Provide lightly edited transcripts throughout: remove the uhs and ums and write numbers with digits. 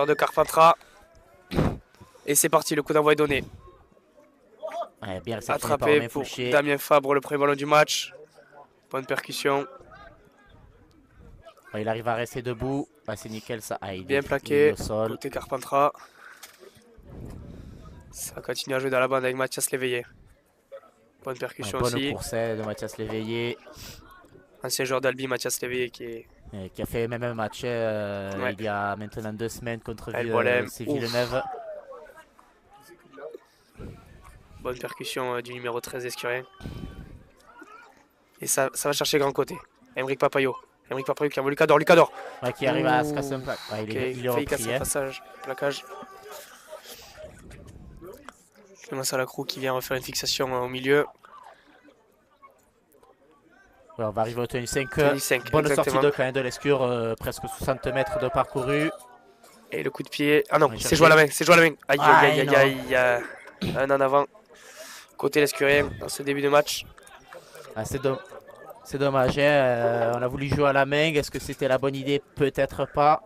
de Carpentras. Et c'est parti, le coup d'envoi est donné. Ouais, bien attrapé pour Damien Fabre, le premier ballon du match. Bonne percussion. Ouais, il arrive à rester debout. Ah, c'est nickel ça. Ah, bien plaqué, au sol. côté Carpentras. Ça continue à jouer dans la bande avec Mathias Léveillé. Bonne percussion bonne aussi. Bonne course de Mathias Léveillé. Ancien joueur d'Albi, Mathias Léveillé qui a fait même un match ouais. Il y a maintenant 2 semaines contre Villeneuve. Bonne percussion du numéro 13 Escurien. Et ça va chercher grand côté. Aymeric Papayot. Aymeric Papayot qui envoie Lucador. Lucador. Ouais, qui arrive à se casser un plaque. Ouais, il est failli casser le passage, plaquage. Clément Salacrou qui vient refaire une fixation au milieu. Ouais, on va arriver au tenue 5. Bonne exactement. Sortie de quand même de l'Escure, presque 60 mètres de parcouru. Et le coup de pied. Ah non, c'est joué à la main. C'est joué à la main. Aïe, aïe, aïe, aïe, aïe. Un en avant. Côté l'Escurien dans ce début de match. Ah, c'est dommage. Hein. On a voulu jouer à la main. Est-ce que c'était la bonne idée? Peut-être pas.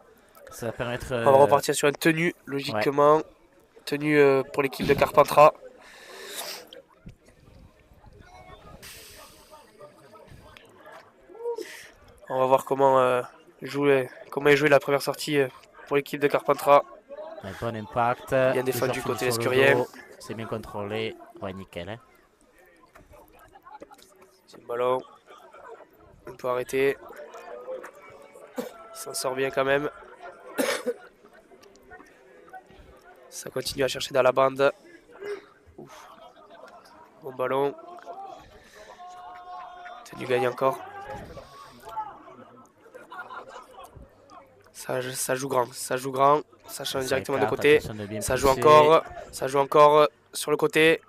Ça va permettre. On va repartir sur une tenue, logiquement. Ouais. Tenue pour l'équipe de Carpentras. On va voir comment jouer la première sortie pour l'équipe de Carpentras. Un bon impact. Bien défendu côté l'Escurien. C'est bien contrôlé. Ouais, nickel. Hein. C'est le ballon. On peut arrêter. Il s'en sort bien quand même. Ça continue à chercher dans la bande. Ouf. Bon ballon. Tenue gagne encore. Ça joue grand. Ça change directement de côté. Ça joue encore sur le côté.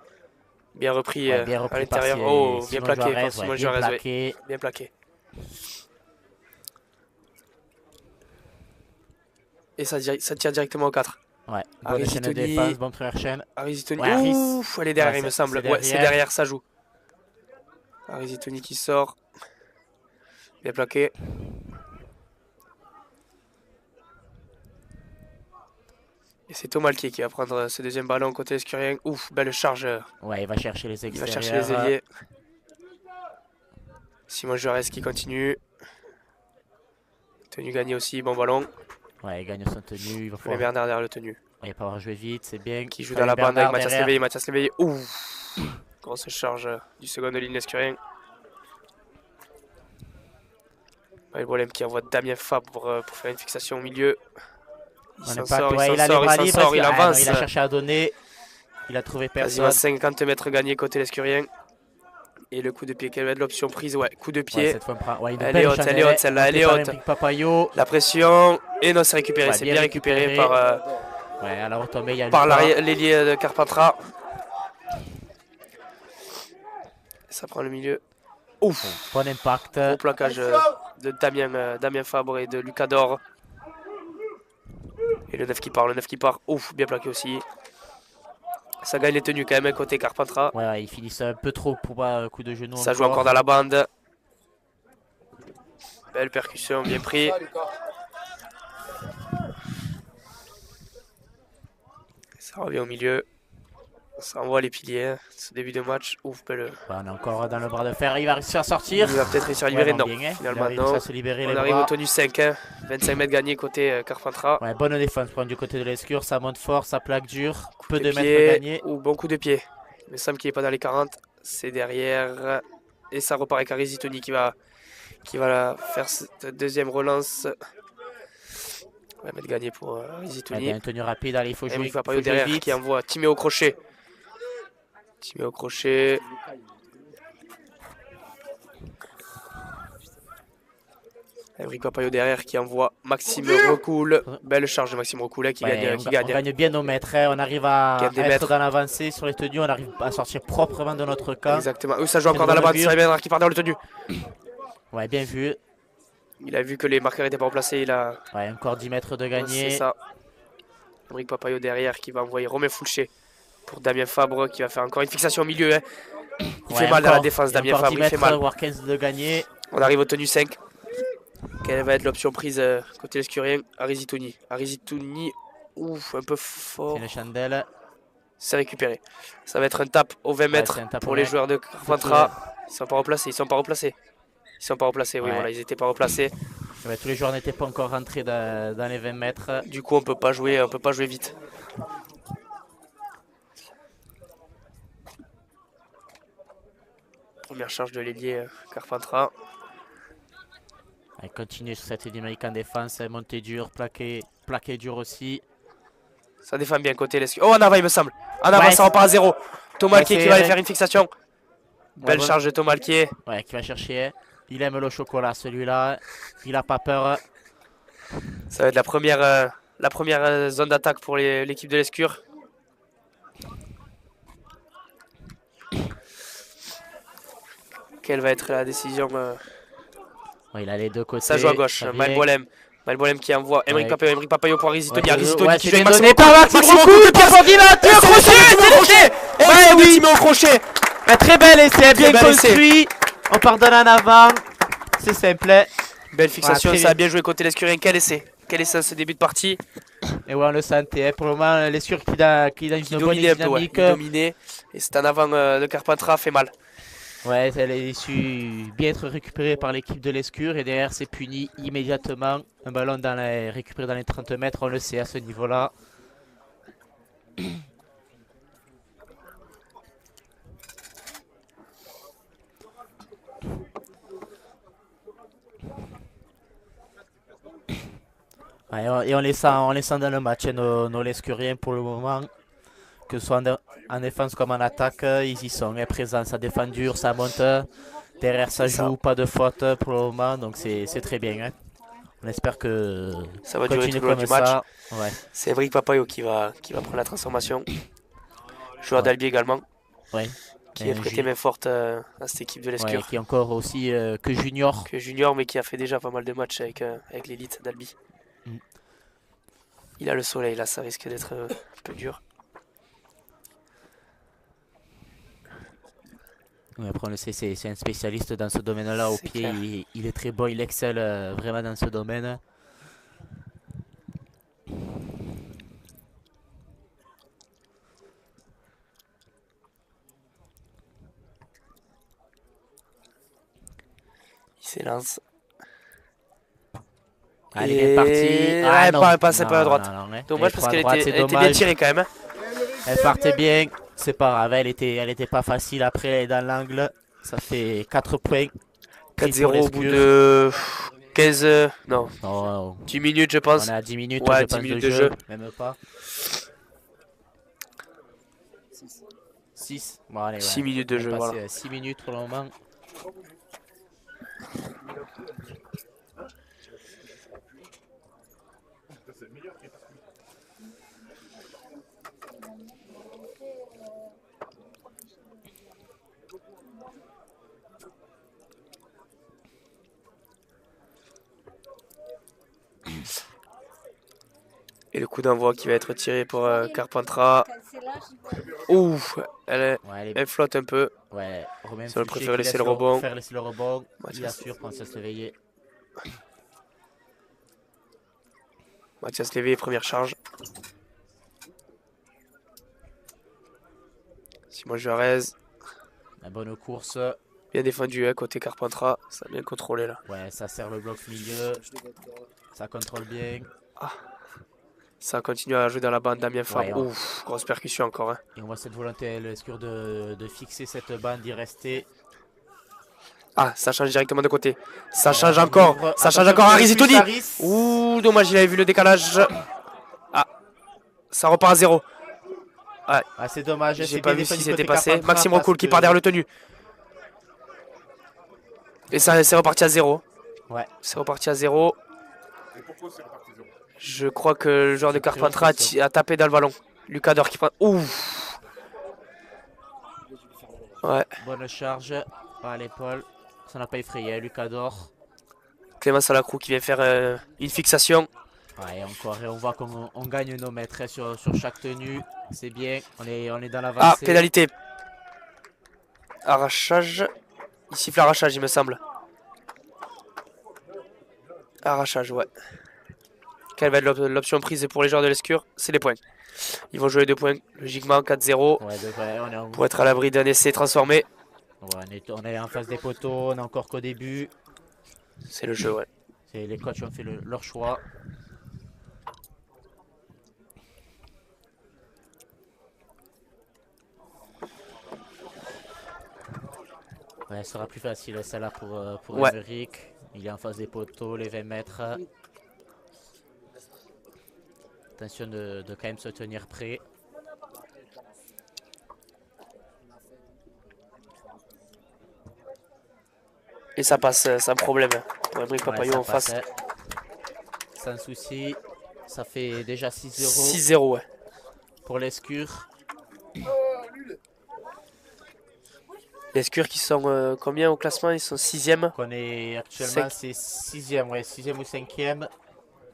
Bien repris, à l'intérieur. Oh, bien plaqué par Simon Juarez. Bien plaqué. Et ça tire directement au 4. Ouais, bonne chaîne de défense, bonne première chaîne. Arizitoni. Ouf, elle est derrière, il me semble. Ouais, c'est derrière, ça joue. Arizitoni qui sort. Bien plaqué. Et c'est Thomalquier qui va prendre ce deuxième ballon côté Escurien. Ouf, belle charge. Ouais, il va chercher les extérieurs. Il va chercher les ailiers. Simon Juarez qui continue. Tenue gagnée aussi, bon ballon. Ouais, il gagne son tenue. Il va falloir. Bernard derrière le tenue. Il va pouvoir jouer vite, c'est bien. Qui joue dans la bande avec Mathias Léveillé. Mathias Léveillé. Ouf. Grosse charge du second de ligne Escurien. Le problème qui envoie Damien Fabre pour faire une fixation au milieu. Il s'en sort, il avance. Il a cherché à donner. Il a trouvé personne. Quasiment 50 mètres gagnés côté l'Escurien. Et le coup de pied, quelle va être l'option prise? Ouais, coup de pied. Ouais, cette fois, elle est haute, celle-là, elle est haute. La pression. Et non, c'est récupéré. Ouais, c'est bien récupéré par, ouais, à la retombée, il y a par l'ailier de Carpentras. Ça prend le milieu. Ouf. Bon impact. Gros plaquage de Damien Fabre et de Lucador. Et le 9 qui part, Ouf, bien plaqué aussi. Ça gagne les tenues quand même côté Carpentras. Ouais, ils finissent un peu trop pour un coup de genou. Ça joue encore dans la bande. Belle percussion, bien pris. Ça revient au milieu. Ça envoie les piliers. Hein. Ce début de match, ouf, belle. Ouais, on est encore dans le bras de fer. Il va réussir à sortir. Il va peut-être réussir à libérer. Ouais, non, bien, hein. Finalement, non. On arrive au tenue 5. Hein. 25 mètres gagnés côté Carpentras. Ouais, bonne défense pour du côté de l'Escure. Ça monte fort, ça plaque dur. Peu de mètres gagnés. Ou bon coup de pied. Il me semble qu'il n'est pas dans les 40. C'est derrière. Et ça repart avec Arizitoni qui va faire cette deuxième relance. On va mettre gagné pour Arizitoni. Une tenue rapide, allez, il faut jouer. Il va pas derrière vite. Qui envoie Timéo Crochet. Timéo Crochet. Aymeric Papayot derrière qui envoie Maxime Recoul. Belle charge de Maxime Recoul qui gagne. On gagne bien nos mètres. Hein. On arrive à être dans l'avancée sur les tenues. On arrive à sortir proprement de notre camp. Exactement. Ça joue encore dans la bande. C'est Bernard qui part dans le tenue. Ouais, bien vu. Il a vu que les marqueurs n'étaient pas remplacés. Ouais, encore 10 mètres de gagné. C'est ça. Aymeric Papayot derrière qui va envoyer Romain Foulcher pour Damien Fabre qui va faire encore une fixation au milieu. Hein. Il fait mal dans la défense, Damien Fabre. Il fait mal. Voire 15 de gagné. On arrive au tenue 5. Quelle va être l'option prise côté l'Escurien? Arizitoni. Arizitoni Ouf, un peu fort. C'est une chandelle. C'est récupéré. Ça va être un tap au 20 mètres c'est un tap pour au les mec. joueurs de Carpentras. Ils sont pas replacés, ils sont pas replacés. Ils sont pas replacés, oui, Ouais. voilà, ils étaient pas replacés. Ouais, tous les joueurs n'étaient pas encore rentrés dans les 20 mètres. Du coup, on peut pas jouer vite. Première charge de l'ailier Carpentras. Elle continue sur cette dynamique en défense. Montée dure, plaqué dur aussi. Ça défend bien côté l'escure. Oh, en avant, il me semble. En avant, Ouais, ça repart à 0. Tomalquier qui va aller faire une fixation. Belle bon. charge de Tomalquier. Ouais, qui va chercher. Il aime le chocolat, celui-là. Il a pas peur. Ça va être la première zone d'attaque pour l'équipe de l'escure. Quelle va être la décision Ouais, il a les deux côtés. Ça joue à gauche. Malbolem. Malbolem qui envoie Emeric Papayo. Emeric Papayo pour Arizitoni. Arizitoni qui joue avec Maxime par Maxime Rocou. Ordinateur crochet. Ouais, oui, au crochet. Un très bel essai, bien bel essai. construit. On pardonne en avant. C'est simple. Belle fixation, Voilà, ça a bien joué côté l'escurien. Quel essai ce début de partie. Et ouais, on le sentait. Pour le moment, l'escure qui a une bonne dominait un peu, ouais. dynamique. Il dominait. Et c'est en avant de Carpentras, fait mal. Ouais, elle a su bien être récupérée par l'équipe de l'escure. Et derrière, c'est puni immédiatement. Un ballon récupéré dans les 30 mètres, on le sait à ce niveau-là. Ouais, et on les sent dans le match, nos lescuriens pour le moment. Que ce soit en défense comme en attaque, ils y sont présents. Ça défend dur, ça monte. Derrière, ça joue, pas de faute pour le moment. Donc c'est très bien. Hein. On espère que ça va durer tout le long du match. Ouais. C'est Emeric Papayo qui va prendre la transformation. Joueur d'Albi également. Ouais. Qui est prêté main forte à cette équipe de l'escure. Ouais, qui est encore aussi que junior. Que junior, mais qui a fait déjà pas mal de matchs avec l'élite d'Albi. Il a le soleil là, ça risque d'être un peu dur. Oui, après on le sait, c'est un spécialiste dans ce domaine-là. Au pied, il est très bon, il excelle vraiment dans ce domaine. Il s'élance. Allez, il est parti. Ah, non, pas à droite. Dommage parce qu'elle était bien tirée quand même. Hein. Elle partait bien. C'est pas grave, elle était pas facile. Après, elle est dans l'angle. Ça fait 4 points. 4-0 au bout de 15... non. 10 minutes, je pense. On est à 10 minutes, ouais, 10 minutes de jeu. Même pas. 6. Bon, allez, 6 minutes de jeu, voilà. 6 minutes pour le moment. Et le coup d'envoi qui va être tiré pour Carpentras. Ouf, elle flotte un peu. Ouais, Romain si on préfère laisser le rebond. Il assure Mathias Léveillé. Mathias Léveillé, première charge. Simon Juarez. La bonne course. Bien défendu hein, côté Carpentras. Ça a bien contrôlé là. Ouais, ça sert le bloc milieu. Ça contrôle bien. Ah. Ça continue à jouer dans la bande Damien Fabre. Ouais, ouf, grosse percussion encore. Hein. Et on voit cette volonté, l'escure de fixer cette bande, d'y rester. Ah, ça change directement de côté. Ça change encore. Ça change encore. Arizitoni. Ouh, dommage, il avait vu le décalage. Ah, ça repart à 0. Ouais. Ah, c'est dommage. J'ai pas vu ce qui s'était passé. Maxime Recoul qui part derrière le tenu. Et ça, c'est reparti à 0. Ouais. C'est reparti à 0. Et pourquoi c'est reparti à 0 ? Je crois que le joueur de Carpentras a tapé dans le ballon. Lucas Dor qui prend. Ouf. Ouais. Bonne charge à l'épaule. Ça n'a pas effrayé Lucas Dor. Clément Salacrou qui vient faire une fixation. Ouais, encore, et on voit qu'on gagne nos mètres sur chaque tenue. C'est bien, on est dans l'avancée. Ah, pénalité. Arrachage. Il siffle arrachage, il me semble. Arrachage, ouais. quelle va être l'option prise pour les joueurs de l'Escure? C'est les points. Ils vont jouer 2 points, logiquement 4-0, Ouais, on est, pour être à l'abri d'un essai transformé. on est en face des poteaux, on est encore qu'au début. C'est le jeu, ouais. Les coachs ont fait leur choix. Ouais, ce sera plus facile celle-là pour Ouais. Emeric. Il est en face des poteaux, les 20 mètres. Attention de quand même se tenir prêt. Et ça passe sans problème. Pour Emeric Papayot ça en face. passait. Sans souci. Ça fait déjà 6-0 6-0, ouais. pour l'Escure. L'Escure qui sont combien au classement? Ils sont 6e. On est actuellement, c'est 6e, ouais, 6e ou 5e.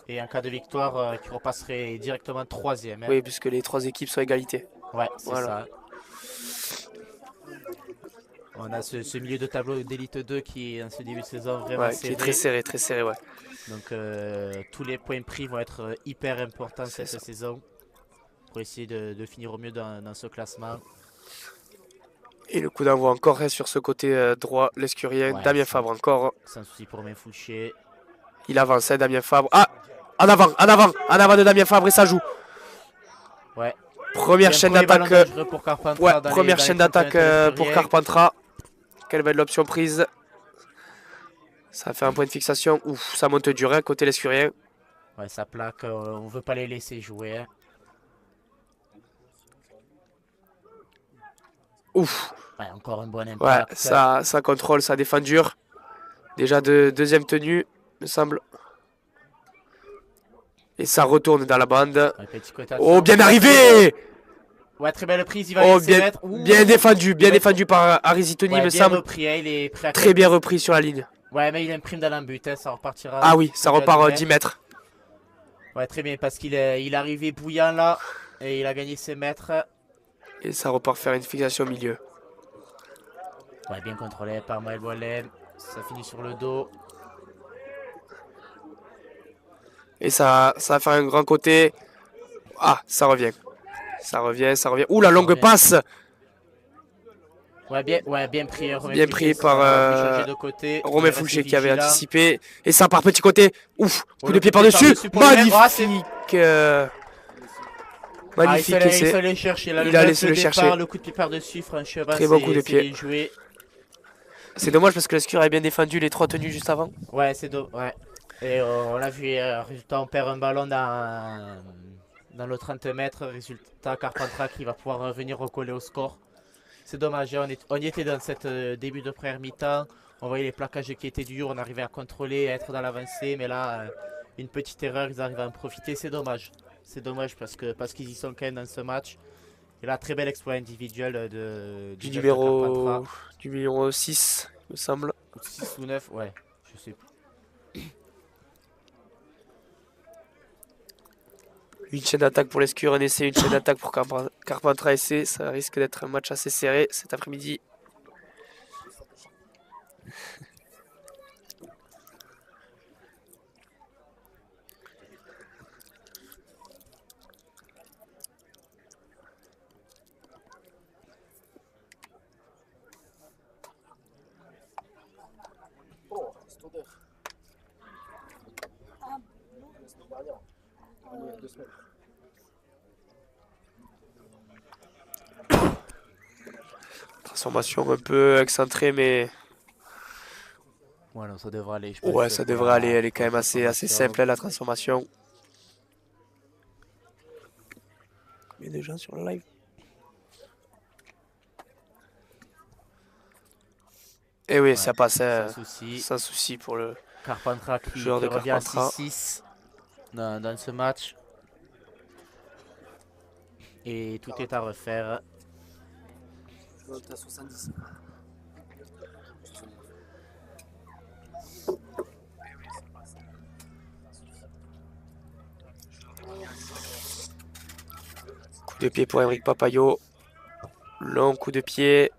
Et en cas de victoire, qui repasserait directement 3e. Hein. Oui, puisque les 3 équipes sont à égalité. Ouais, c'est Voilà. ça. On a ce milieu de tableau d'élite 2 qui est en ce début de saison vraiment Ouais, serré. qui est très serré, ouais. Donc tous les points pris vont être hyper importants cette saison pour essayer de finir au mieux dans ce classement. Et le coup d'envoi encore reste sur ce côté droit, l'Escurien. Ouais, Damien Fabre encore. Sans souci pour Romain Fouché. Il avance, hein, Damien Fabre. Ah! En avant de Damien Fabre et ça joue. Ouais. Première chaîne d'attaque. Ouais, première chaîne d'attaque pour Carpentras. Carpentras. Quelle va être l'option prise? Ça fait un point de fixation. Ouf, ça monte dur, hein, côté l'Escurien. Ouais, ça plaque. On veut pas les laisser jouer. Hein. Ouf. Ouais, encore un bon Ouais, impact. ça contrôle, ça défend dur. Déjà deuxième tenue, me semble. Et ça retourne dans la bande. Ouais, petit côté Oh, bien arrivé! Ouais, très belle prise. Il va Oh, laisser mettre. bien défendu par Arizitoni, Ouais, me bien semble. repris, hein, il est prêt à Très bien repris sur la ligne. Ouais, mais il imprime dans l'embut, hein, ça repartira. Ah oui, ça repart 10 mètres. Ouais, très bien, parce qu'il est arrivé bouillant là, et il a gagné ses mètres. Et ça repart faire une fixation au milieu. Ouais, bien contrôlé par Maël Boilem. Ça finit sur le dos. Et ça va faire un grand côté. Ah, ça revient. Ça revient. Ouh, la longue passe! Ouais, bien pris. Bien pris par Romain Fouché qui avait anticipé. Et ça part petit côté. Ouf, coup de pied par-dessus. Magnifique! Magnifique il essai. fallait chercher. Là, Il a laissé le chercher. Le coup de pied par-dessus, franchement, Très bon coup de pied. bien joué. C'est dommage parce que l'Escure a bien défendu les 3 tenues juste avant. Ouais, c'est dommage. Ouais. Et on l'a vu, résultat, on perd un ballon dans le 30 mètres. Résultat, Carpentras qui va pouvoir revenir recoller au score. C'est dommage, hein, on y était dans cette début de première mi-temps. On voyait les plaquages qui étaient durs, on arrivait à contrôler, à être dans l'avancée. Mais là, une petite erreur, ils arrivent à en profiter. C'est dommage. C'est dommage parce qu'ils y sont quand même dans ce match. Et là, très bel exploit individuel du numéro 6, me semble. 6 ou 9, ouais, je sais plus. Une chaîne d'attaque pour l'Escure, un essai, une chaîne d'attaque pour Carpentras essai. Ça risque d'être un match assez serré cet après-midi. Transformation un peu excentrée, mais Ouais, non, ça devrait aller. ouais, ça devrait aller. Elle est quand même assez simple, la transformation. Combien de gens sur le live? Et oui, ouais, ça passe sans souci pour le Carpentras qui joueur de revient à Carpentras. 6-6 dans ce match. Et tout est à refaire. À 70. Coup de pied pour Emeric Papayot. Long coup de pied.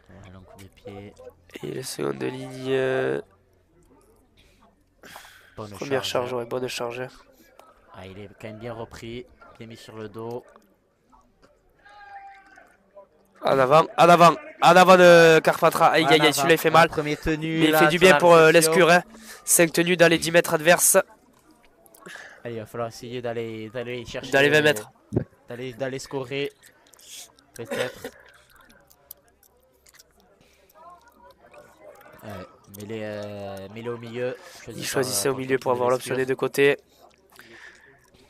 Ouais, long coup de pied. Et la seconde ligne. bonne Première charge, hein. ouais, bonne charge. Ah, il est quand même bien repris. Il est mis sur le dos. En avant de Carpentras. Aïe, aïe, aïe, celui-là il fait mal. Premier tenu, Mais il là, fait du sur bien la pour réception. l'escure. Hein. 5 tenues dans les 10 mètres adverses. Allez, il va falloir essayer d'aller chercher. Dans les 20 mètres. D'aller scorer. Peut-être. Ouais, mêlé au milieu. Il choisissait au milieu pour avoir l'option des deux côtés.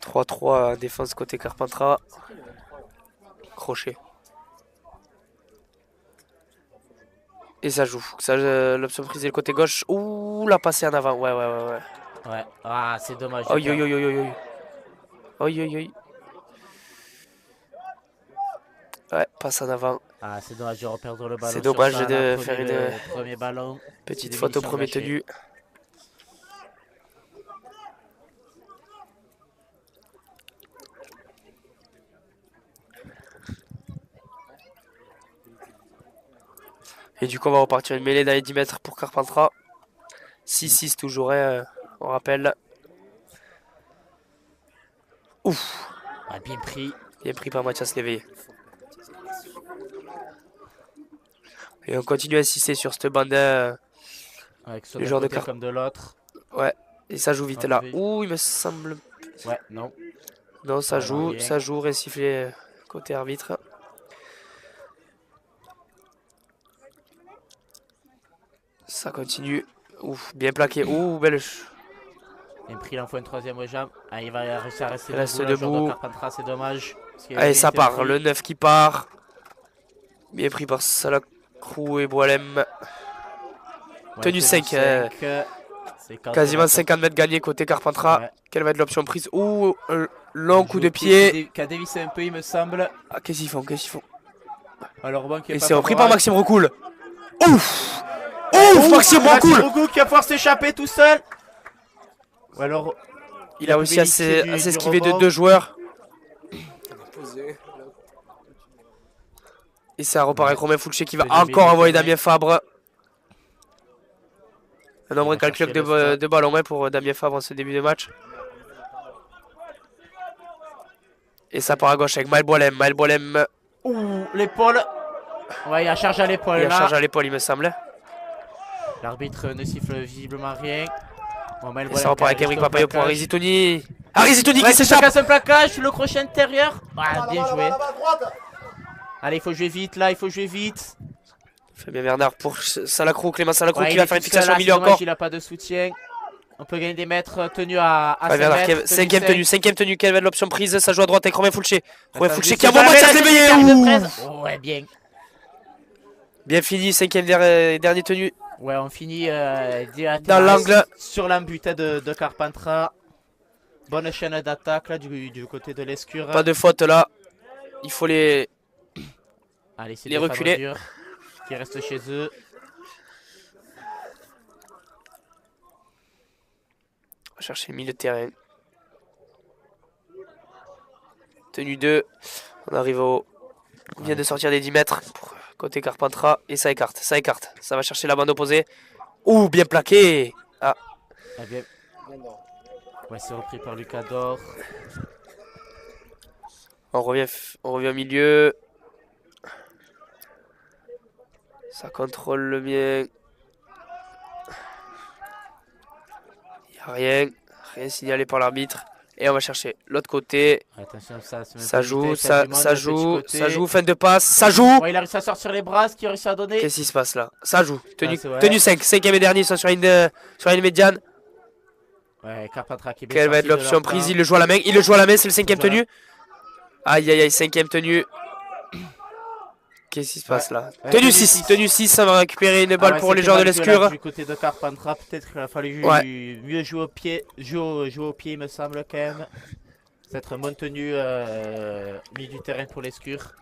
3-3 défense côté Carpentras. Crochet. Et ça joue. L'option prise est le côté gauche. Ouh, la passée en avant. Ouais. Ouais. Ah, c'est dommage. Oi. Ouais, passe en avant. Ah, c'est dommage de reperdre le ballon. C'est dommage sur ça, de là, faire le premier ballon. Petite C'est faute au des premier missions tenu. Et du coup, on va repartir une mêlée dans les 10 mètres pour Carpentras. 6-6 toujours, on rappelle. Ouf. Ah, bien pris. Bien pris par Mathias Léveillé. Et on continue à insister sur cette bande. Avec soit Le d'un genre de côté car- comme de l'autre. Ouais. Et ça joue vite Ah, là. oui. Ouh, il me semble. Ouais, non. Non, ça Ah, joue. bien. Ça joue. Rien sifflé côté arbitre. Ça continue. Ouf, bien plaqué. Ouh, belle. Bien pris, il en faut une troisième jambe. Ah, il va réussir à rester Il reste debout. Le joueur de debout. Carpentras, c'est dommage. Parce qu'il a Allez, bien ça été part. pris. Le 9 qui part. Bien pris par Salacrou et Boilem. Ouais, Tenue 5. C'est quand Quasiment même- 50 mètres gagnés côté Carpentras. Ouais. Quelle va être l'option prise? Ouh, long Un coup de jeu pied. qui a dévissé un peu, il me semble. Ah, qu'est-ce qu'ils font? Alors, bon, qui est Et pas c'est repris par favorable. Maxime Recoul. Ouf! Ouf, Maxime Recoul! Rougou qui va pouvoir s'échapper tout seul. Ou alors, Il a réussi à bénéficié du s'esquiver de rebond. 2 joueurs. Posé. Et ça repart avec Romain Foulché qui va Deuxième encore minute, envoyer ouais. Damien Fabre. Un nombre Il va incalculable chercher le stop. de ballons pour Damien Fabre en ce début de match. Et ça part à gauche avec Maël Boilem. Ouh, l'épaule. Ouais, il a chargé à l'épaule Il a là. chargé à l'épaule, il me semble. L'arbitre ne siffle visiblement rien. Bon, Maël Et Boilem ça repart qui avec a Emric resté au Papayo pour plaquage. Arizitoni. Arizitoni Ouais, qui c'est s'échappe. casse un plaquage, le crochet intérieur. Ah, bien joué. Allez, il faut jouer vite là, il faut jouer vite. Fabien Bernard pour Salacrou, Clément Salacrou Ouais, qui il va est faire une tout seul, fixation là, au milieu c'est dommage, encore. il a pas de soutien. On peut gagner des mètres tenus à 5 Fabien Bernard, mètres. cinquième tenue, quelle va être l'option prise? Ça joue à droite avec Romain Foulché. Romain Attends, Foulché je qui a sais bon jamais, Mathias la Léveillé. technique de Ouh. presse. Oh, ouais, bien. Bien fini, cinquième dernier tenue. Ouais, on finit Dans l'angle. sur l'embut de Carpentras. Bonne chaîne d'attaque là du côté de l'escure. Pas de faute là. Il faut les. Allez, c'est les des reculer. faveurs qui restent chez eux. On va chercher le milieu de terrain. Tenue 2. On arrive au. On vient de sortir des 10 mètres pour côté Carpentras. Et ça écarte. Ça va chercher la bande opposée. Ouh, bien plaqué. Ah, Ah, bien. Ouais, c'est repris par Lucas Dor. on revient au milieu. Ça contrôle le bien. Il n'y a rien. Rien signalé par l'arbitre. Et on va chercher l'autre côté. Attention, ça se met Ça pas joue, vitesse, il y a ça, du monde ça de petit joue, côté. ça joue, fin de passe, ça joue. Ouais, il a réussi à sortir les bras, ce qu'il a réussi à donner. Qu'est-ce qui se passe là? Ça joue. Tenue, c'est vrai. tenue 5, cinquième et dernier, ils sont sur une médiane. Ouais, Carpentras qui est bien Quelle va être sorti de l'option leur prise? part. Il le joue à la main, c'est le cinquième Voilà. tenue. Aïe aïe aïe, cinquième tenue. Qu'est-ce qui se passe là? Ouais, Tenue 6, ça va récupérer une balle Ah ouais, pour les c'était joueurs de mal joué, là, l'escure. Du côté de Carpentras, peut-être qu'il a fallu Ouais. mieux jouer au pied, jouer au pied, il me semble quand même. C'est être bonne tenue milieu du terrain pour l'escure.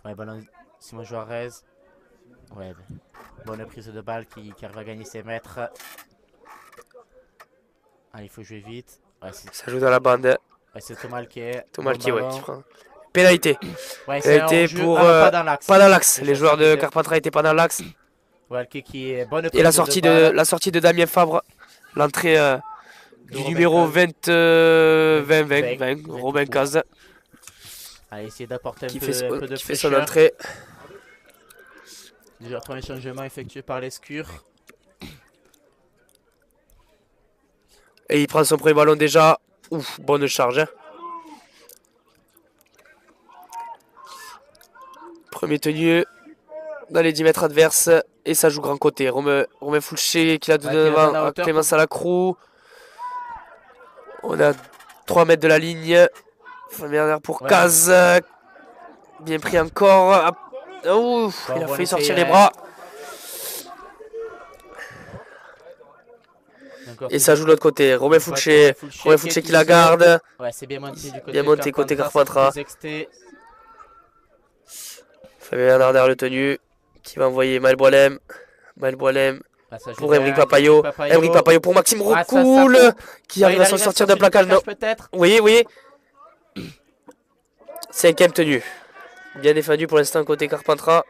Ouais, ballon Simon Juarez. Ouais, bonne prise de balle qui arrive à gagner ses mètres. Ah, il faut jouer vite. Ouais, Ça joue dans la bande. c'est Thomas qui est. Thomas bon qui, ouais, ballon. qui prend. pénalité. Ouais, c'est Pénalité un jeu pour pas dans l'axe. pas dans l'axe. Déjà, Les joueurs de c'est- Carpentras étaient pas dans l'axe. Ouais, qui est bonne Et prise la sortie balle. la sortie de Damien Fabre, l'entrée du Robin numéro Caz. 20, Robin Caz, Allez, essayer d'apporter un qui peu, fait, un peu de qui fait son fraîcheur. entrée. Déjà, premier changement effectué par l'Escure. Et il prend son premier ballon déjà. Ouf, bonne charge. Hein. Premier tenu dans les 10 mètres adverses. Et ça joue grand côté. Romain Foulché qui l'a donné Ouais, qui la donne devant à à hauteur Clément Salacrou. On a 3 mètres de la ligne. Première pour Ouais. Caz. Bien pris encore. Ouf, Bon, il a bon failli essai, sortir les ouais. bras. Encore Et ça joue de l'autre côté. Romain Foulché. Romain Foulché qui la garde. Ouais, c'est bien monté du côté Bien monté côté Carpentras. Fabien Bernard derrière le tenu. Qui va envoyer Maël Boilem. Pour Emeric Papayot. Emeric Papayot pour Maxime Ah, ça Recoul. coupe. Qui arrive à s'en sortir d'un plaquage. Non. Peut-être. Oui. Cinquième tenue. Bien défendu pour l'instant côté Carpentras.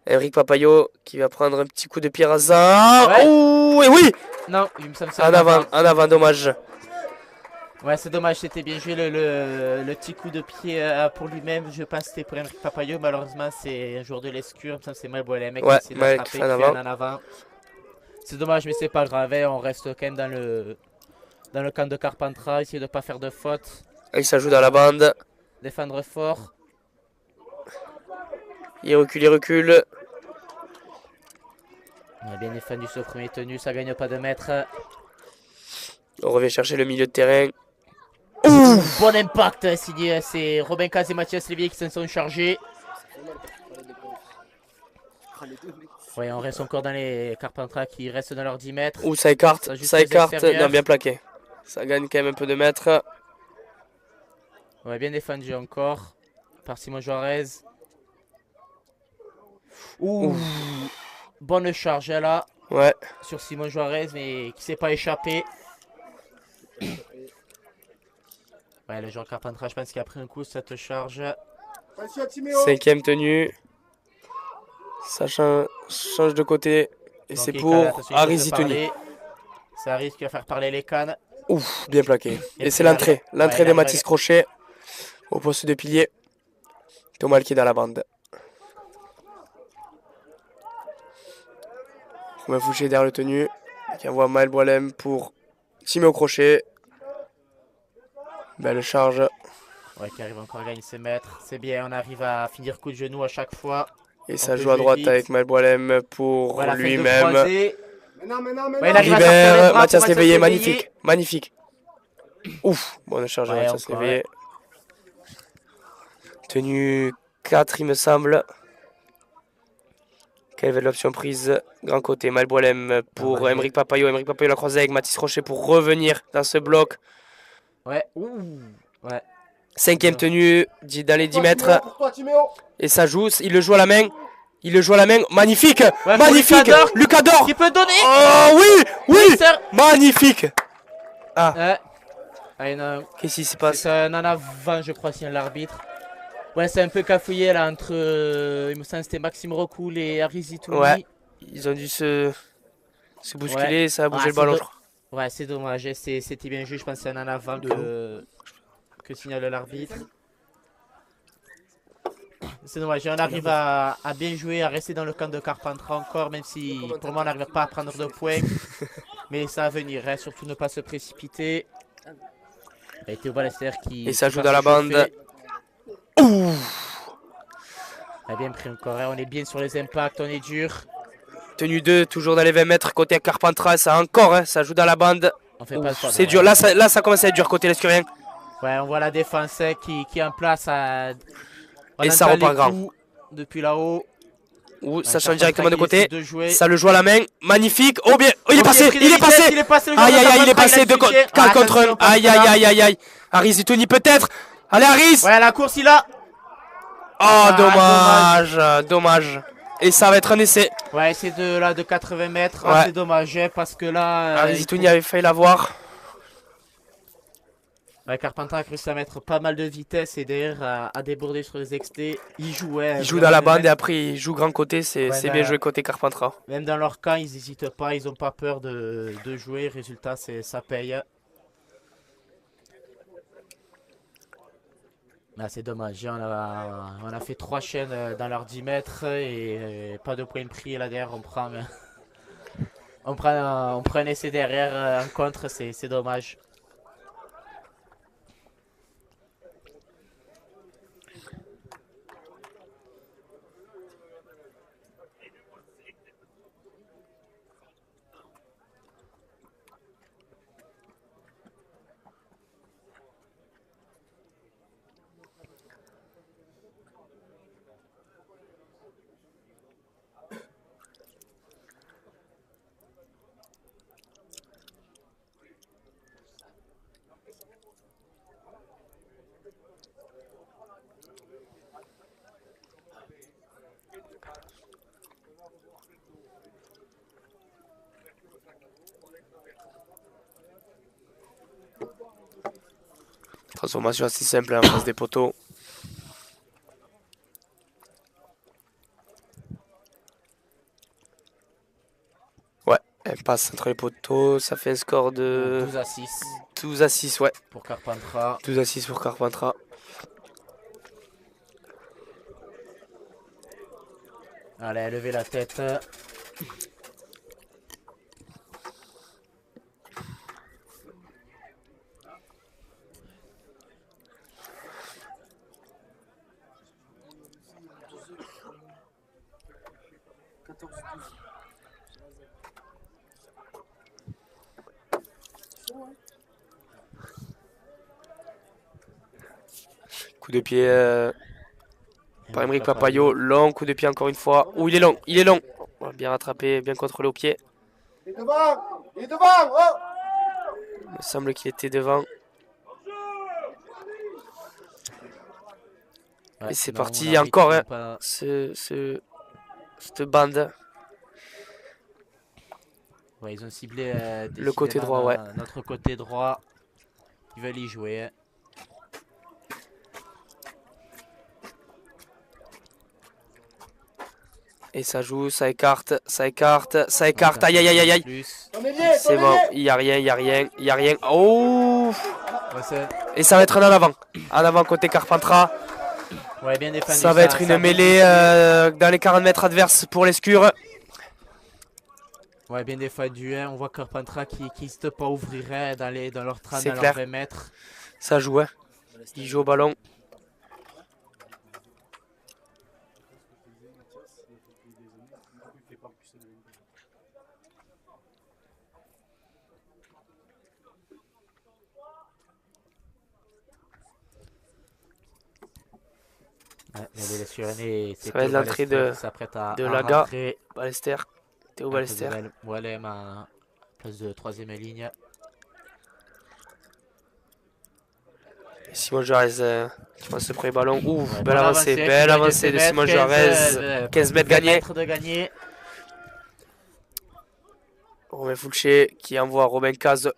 Emeric Papayot qui va prendre un petit coup de pied hasard. Ouais. Ouh, et oui. Non, il me semble que c'est En avant, dommage. Ouais, c'est dommage, c'était bien joué le petit coup de pied pour lui-même. Je pense que c'était pour Emeric Papayot. Malheureusement, c'est un joueur de l'Escure. C'est Maël mec Ouais, qui Maël d'attraper, qui fait en avant. C'est dommage, mais c'est pas grave. On reste quand même dans le camp de Carpentras. Essayer de pas faire de faute. Il s'ajoute dans la bande. Défendre fort. Il recule. On a bien défendu ce premier tenu. Ça gagne pas de mètres. On revient chercher le milieu de terrain. Bon impact signé. C'est Robin Caz et Mathias Lévier qui s'en sont chargés. Ouais, on reste encore dans les Carpentras qui restent dans leurs 10 mètres. Ouh, ça écarte. extérieurs. Non, bien plaqué. Ça gagne quand même un peu de mètres. Ouais, bien défendu encore par Simon Juarez. Ouh, bonne charge là Ouais. sur Simon Juarez, mais qui s'est pas échappé. Ouais, le joueur Carpentras, je pense qu'il a pris un coup cette charge. Cinquième tenue. Ça change de côté. Et Donc, c'est les pour cannes, attention, il faut Harry se Zitouni. parler. Ça risque de faire parler les cannes. Ouf, bien plaqué. Et Et c'est puis, l'entrée. ouais, L'entrée il de arrive Mathis Crochet. Au poste de pilier. Thomas qui est dans la bande. Romain Fouché derrière le tenu. Qui envoie Maël Boilem pour Timéo Crochet. Belle charge. Ouais, qui arrive encore à gagner ses mètres. C'est bien, on arrive à finir coup de genou à chaque fois. Et On ça peut joue à jouer droite vite. avec Maël Boilem pour Voilà, fait de lui-même. croiser. Mais non. Ouais, il arrive à sortir les Libère bras Mathias pour Léveillé, Léveillé. magnifique. Ouf, bonne charge de Ouais, Mathias encore, Léveillé. Tenue 4, il me semble. Quelle belle option prise. Grand côté, Maël Boilem pour ouais. Emeric Papayot. Emeric Papayot l'a croisé avec Mathis Rocher pour revenir dans ce bloc. Ouais, ouh. Ouais. Cinquième tenue, dans les 10 mètres. Pour toi, Timéo. Et ça joue, il le joue à la main. Magnifique, Ouais, magnifique. pour Lucas Dor. Qui peut donner. Oh oui, Sir. magnifique. Ouais. Ah, non. Qu'est-ce qui se passe? C'est un en avant, je crois, sinon l'arbitre. Ouais, c'est un peu cafouillé là entre. Il me semble que c'était Maxime Recoul et Harry Zitouni. Ouais. Ils ont dû se bousculer, Ouais. ça a bougé Ah, le ballon. c'est Ouais, c'est dommage. C'était bien joué. Je pense que c'est un en avant que signale l'arbitre. C'est dommage. On arrive à bien jouer, à rester dans le camp de Carpentras encore, même si pour moi on n'arrive pas à prendre de points. Mais ça va venir, hein, surtout ne pas se précipiter. Et Théo Ballester qui. Et ça qui joue va dans la se chauffer. bande. Ouh. On a bien pris encore, hein, on est bien sur les impacts, on est dur. Tenue 2, toujours dans les 20 mètres, côté Carpentras, ça encore, hein, ça joue dans la bande. On fait pas de faute, C'est ouais. dur, là ça commence à être dur côté l'Escurien. Ouais, on voit la défense hein, qui est en place. On Et ça entend repart les grave. coups depuis là-haut. Ouh, ça Ouais, change directement de Carpentras qui côté. essaie de jouer. Ça le joue à la main, magnifique. Oh bien, oh, il est Oh, passé, pris de il est vitesse, passé. il est passé, le Aïe joueur de aïe aïe, il est Carpentras, passé a de switché. cal Ah, contre attention, un. Aïe parce que aïe là- aïe aïe aïe. Harry Zitouni peut-être. Allez Harris. Ouais, la course il a. Oh dommage. dommage. Et ça va être un essai. Ouais, c'est de 80 mètres. Ouais. Ah, c'est dommage hein, parce que là. Harry Zitouni avait failli l'avoir. Ouais, Carpentras a réussi à mettre pas mal de vitesse et derrière à déborder sur les XT. Ils jouaient. Il joue dans la bande et après il joue grand côté, c'est Ouais, bien joué côté Carpentras. même dans leur camp, ils n'hésitent pas, ils n'ont pas peur de jouer. Résultat, ça paye. Ah, c'est dommage, on a fait 3 chaînes dans leurs 10 mètres et pas de point pris. Et là derrière, on prend un essai derrière en contre, c'est dommage. Transformation assez simple en face des poteaux. Ouais, elle passe entre les poteaux, ça fait un score de 12 à 6 12 à 6, ouais. pour Carpentras. 12 à 6 pour Carpentras. Allez, levez la tête. Coup de pied par Émeric Papayo. Long coup de pied encore une fois. Ouh, il est long, il est long. Bien rattrapé, bien contrôlé au pied. Il est devant! Il est devant! Oh! Il me semble qu'il était devant. Ouais, Et c'est non, parti, on a encore rythme pas- cette bande. Ouais, ils ont ciblé Le côté décidément droit, ouais. Notre côté droit. Ils veulent y jouer. Et ça joue, ça écarte, ça écarte, ça écarte. Aïe, aïe, aïe, aïe, aïe. Plus. Ton ailier! C'est bon, il n'y a rien, il n'y a rien, il n'y a rien. Oh! Ouais, Et ça va être en avant. En avant côté Carpentras. ouais, bien défendu. Ça va être une mêlée dans les 40 mètres adverses pour l'escure. Ouais, bien défendu. Hein. On voit Carpentras qui n'hésite pas à ouvrir dans leur 30, C'est dans clair. leurs 20 mètres. Ça joue, hein. Il joue au ballon. Ouais, les Surinais, Ça va être l'entrée de Laga. Ballester. Théo Ballester. Walem à place de 3ème ligne. Et Simon Jarez qui prend ce premier ballon. Ouh, Ouais, belle avancée de Simon Jarez. 15 mètres gagnés. de gagné. Romain Foulché qui envoie Robin Caz.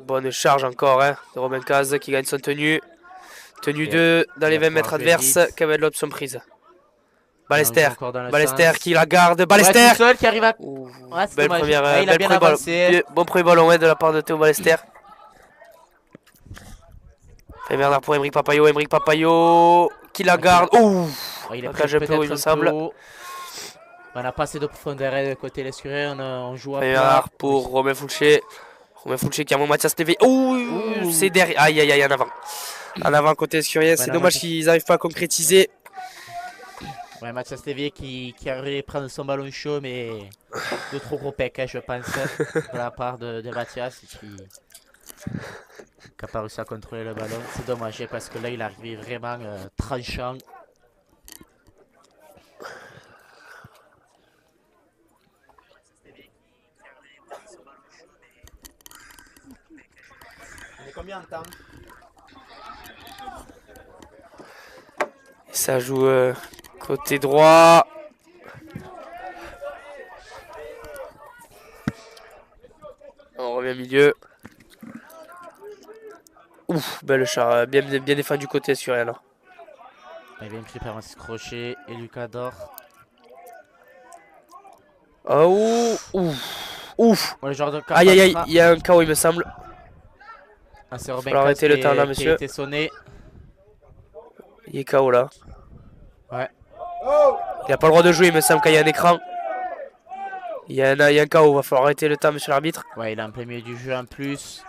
Bonne charge encore hein, de Robin Caz qui gagne son tenue. Tenue 2 dans les 20 mètres adverses. Kevin Lobson prise. Ballester. Ballester qui la garde. Ballester. Ouais, tout seul qui arrive à... Ouh, Ouais, c'est belle dommage. première, Ah, il a belle bien premier ballon. avancé. Bon premier ballon ouais, de la part de Théo Ballester. Et Bernard pour Émeric Papayo. Émeric Papayo qui la garde. Ouh, Ouais, il est un cage un peu haut, il me semble. On n'a pas assez de profondeur de côté l'escuré. On joue à plat. Bernard pour Romain Foulché. Romain Foulché qui a mon Mathias Lévé. Ouh, c'est derrière. Aïe, aïe, aïe, en avant. En avant côté escurien. C'est dommage qu'ils n'arrivent pas à concrétiser. Ouais, Mathias Lévier qui arrive à prendre son ballon chaud, mais de trop gros pec, hein, je pense, de la part de Mathias, qui n'a pas réussi à contrôler le ballon. C'est dommage, hein, parce que là, il est arrivé vraiment tranchant. On est combien en temps? Ça joue côté droit. On revient au milieu. Ouh, Ouf, belle char, bien défendu côté sur elle. Il est bien pris par Francis Crochet et Lucas Dor. Oh, ouf, ouf. Ouais, le joueur de Aïe aïe aïe, Carpentras. il y a un KO il me semble. Ah, c'est Robin Faut arrêter Casse le temps là, qui a monsieur. été sonné. Il est KO là. Ouais. Oh. Il n'a pas le droit de jouer, il me semble, quand il y a un écran. Il y a un KO, il va falloir arrêter le temps, monsieur l'arbitre. Ouais, il est en plein milieu du jeu en plus.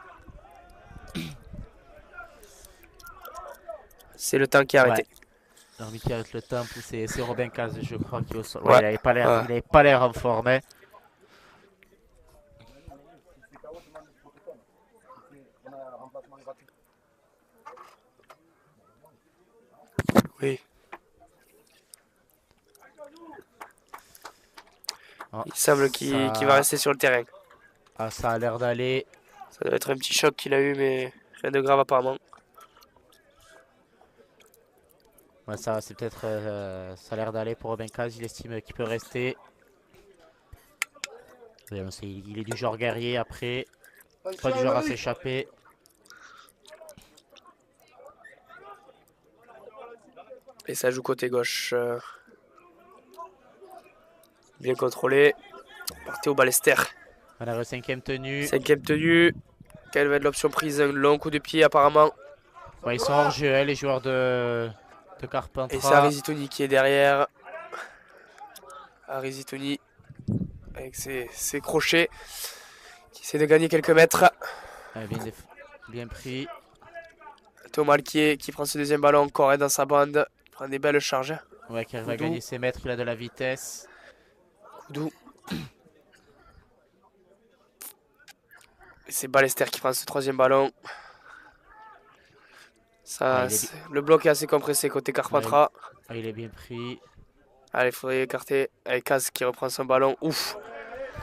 C'est le temps qui est arrêté. Ouais. L'arbitre qui arrête le temps, c'est Robin Casse, je crois, qui est au sol. Ouais. Ouais, il n'avait pas l'air en forme. Hein. Oui. Ah, Il semble qu'il va rester sur le terrain. Ah, ça a l'air d'aller. Ça doit être un petit choc qu'il a eu, mais rien de grave apparemment. Ouais, ça, c'est peut-être. Ça a l'air d'aller pour Robin Casse. Il estime qu'il peut rester. Ouais, il est du genre guerrier après. Pas du genre à s'échapper. Et ça joue côté gauche. Bien contrôlé. Partez au Ballester. On a le 5ème tenue. 5ème tenue. Quelle va être l'option prise? Un long coup de pied apparemment. Ouais, ils sont hors jeu, hein, les joueurs de Carpentras. Et c'est Arizitoni qui est derrière. Arizitoni avec ses crochets. Qui essaie de gagner quelques mètres. Ouais, bien pris. Thomas Alquier qui prend ce deuxième ballon encore dans sa bande. Il prend des belles charges. Ouais, qui arrive à gagner ses mètres, il a de la vitesse. Koudou. Et c'est Ballester qui prend ce troisième ballon. Ça, Ouais, le bloc est assez compressé côté Carpentras. Ouais, il est bien pris. Allez, il faudrait écarter. Avec Kaz qui reprend son ballon. Ouf.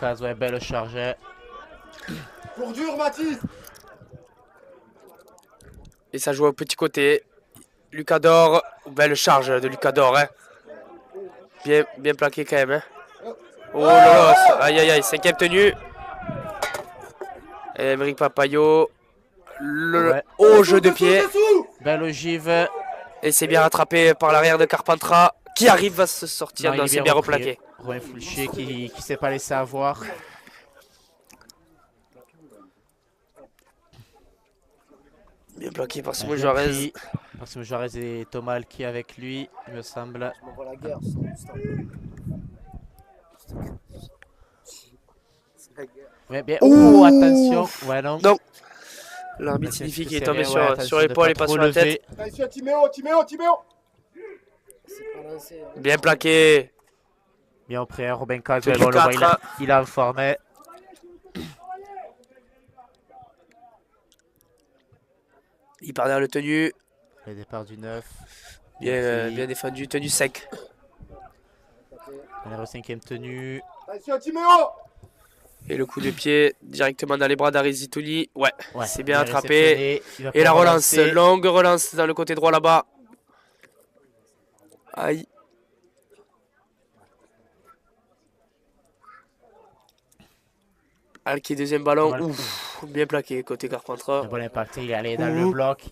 Kaz, ouais, belle charge. Pour dur, Mathis. Et ça joue au petit côté. Lucas Dor. Belle charge de Lucas Dor. Hein. Bien plaqué quand même. Hein. Oh là là. Aïe aïe aïe. 5ème tenue. Et Émeric Papayo. Le haut jeu de pied. Belle ogive. Et c'est bien rattrapé par l'arrière de Carpentras. Qui arrive à se sortir. Non, Non, il est c'est bien repris. replaqué. Romain Fulchier qui s'est pas laissé avoir. Bien plaqué par Simon Bien Juarez. pris par Simon Juarez et Thomas Alquier avec lui, il me semble. Je m'envoie la guerre, c'est la guerre. Ouais, bien. Oh, attention. Ouais, non. Non. L'arbitre Attention, signifie c'est qu'il est serré, tombé ouais, attention sur de l'épaule pas et pas trop sur la tête. lever. Attention, Timéo. C'est pas lancé. Hein. Bien plaqué. Bien après, Robin Kaz, Tenue bon, le voit, 4. il a informé. Il part dans le tenue. Le départ du 9. Bien défendu. Tenue sec. On est au 5ème tenue. Attention, Timéo. Et le coup de pied directement dans les bras d'Arizitoni. Ouais, Ouais, c'est bien il est attrapé. réceptionné, il va Et la pouvoir relance. relancer. Longue relance dans le côté droit là-bas. Aïe. Alki, deuxième ballon. Voilà. Ouf, bien plaqué côté Carpentras. Un bon impact, il est allé dans le bloc.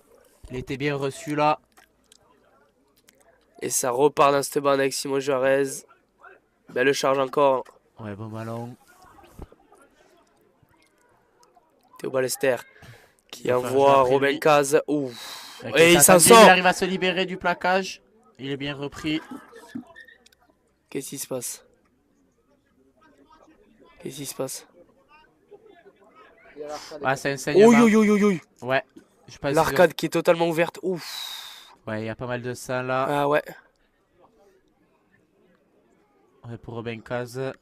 Il était bien reçu là. Et ça repart dans cette bande avec Simon Juarez. Belle charge encore. Ouais, bon ballon. Théo Ballester qui Il va faire envoie jouer après Robin lui. Kaz. Ouf. Avec Et le il s'en Santander, sort. Il arrive à se libérer du plaquage. Il est bien repris. Qu'est-ce qui se passe? Qu'est-ce qui se passe? Il y a l'arcade. Ah, c'est un saignement. Oui, oui, oui, oui. Ouais. Je sais pas si L'arcade qui est totalement ouverte. Ouf. Ouais, il y a pas mal de sang là. Ah ouais. Ouais, pour Robin Kaz.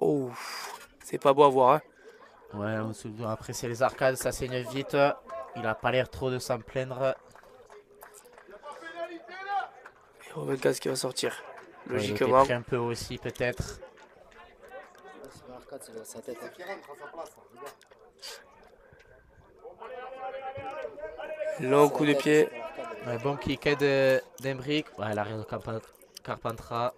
Ouf. C'est pas beau à voir. Hein. Ouais, après c'est les arcades, ça saigne vite. Il a pas l'air trop de s'en plaindre. Et Robin Kaz qui va sortir. Ouais, il était Logiquement. pris un peu aussi peut-être. C'est l'arcade, c'est dans sa tête. Long coup de pied. Ouais, bon kick d'Embrick. Ouais, l'arrière de Carpentras.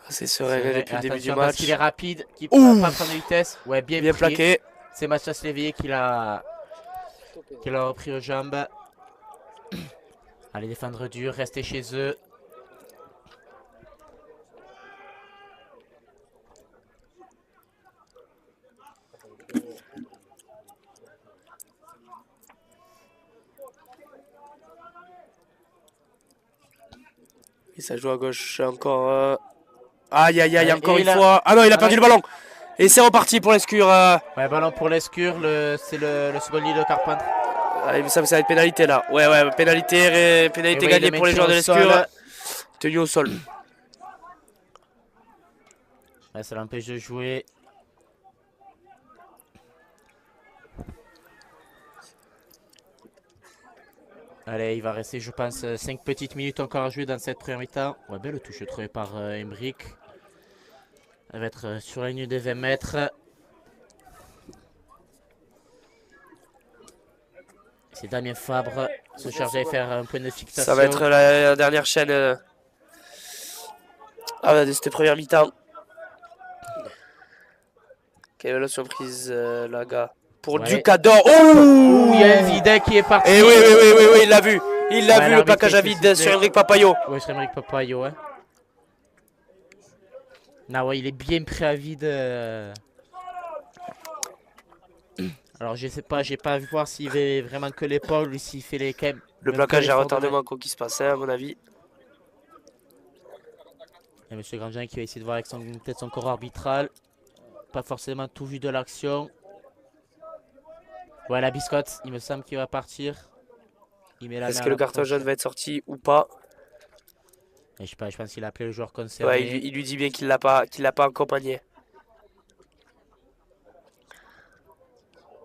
C'est serein depuis le début du Attention, parce match. qu'il est rapide, qu'il Ouh. peut pas prendre de vitesse. Ouais, bien pris. plaqué. C'est Mathias Léveillé qui l'a repris aux jambes. Allez défendre dur, rester chez eux. Et ça joue à gauche encore. Aïe aïe aïe, Et encore il une a- fois. Ah non, il a Ah perdu ouais. le ballon. Et c'est reparti pour l'escure. Ouais, ballon pour l'escure, c'est le second lit de Carpenter. Il me semble que ça va être pénalité là. Ouais, ouais, pénalité, Et pénalité ouais, gagnée il est pour les maintien joueurs de au l'escure. sol. Tenu au sol. Ouais, ça l'empêche de jouer. Allez, il va rester, je pense, 5 petites minutes encore à jouer dans cette première mi-temps. Ouais, belle touche trouvée par Emric. Elle va être sur la ligne des 20 mètres. C'est Damien Fabre se charge d'aller faire un point de fixation. Ça va être la dernière chaîne de cette première mi-temps. Quelle surprise, la gars. Pour Ouais. Ducador. Ouh, il y a un Oh Zidane qui est parti. Et oui, oui, oui, oui, oui, il l'a vu. Il l'a Ouais, vu, le l'arbitre plaquage à a été vide sur sifflé. Enric Papayo. Ouais, sur Emric Papayo, ouais. Non, ouais, il est bien prêt à vide. Alors, je sais pas, j'ai pas vu voir s'il fait vraiment que l'épaule ou s'il fait les quand même. Le même plaquage que à l'effort de retardement quoi qui se passait, à mon avis. Et Monsieur Grandjean qui va essayer de voir avec peut-être son corps arbitral. Pas forcément tout vu de l'action. Ouais, la biscotte, il me semble qu'il va partir. Il met la Est-ce main que à le la carton poche. jaune va être sorti ou pas? Et je sais pas, je pense qu'il a appelé le joueur concerné. Ouais, il lui dit bien qu'il l'a pas accompagné.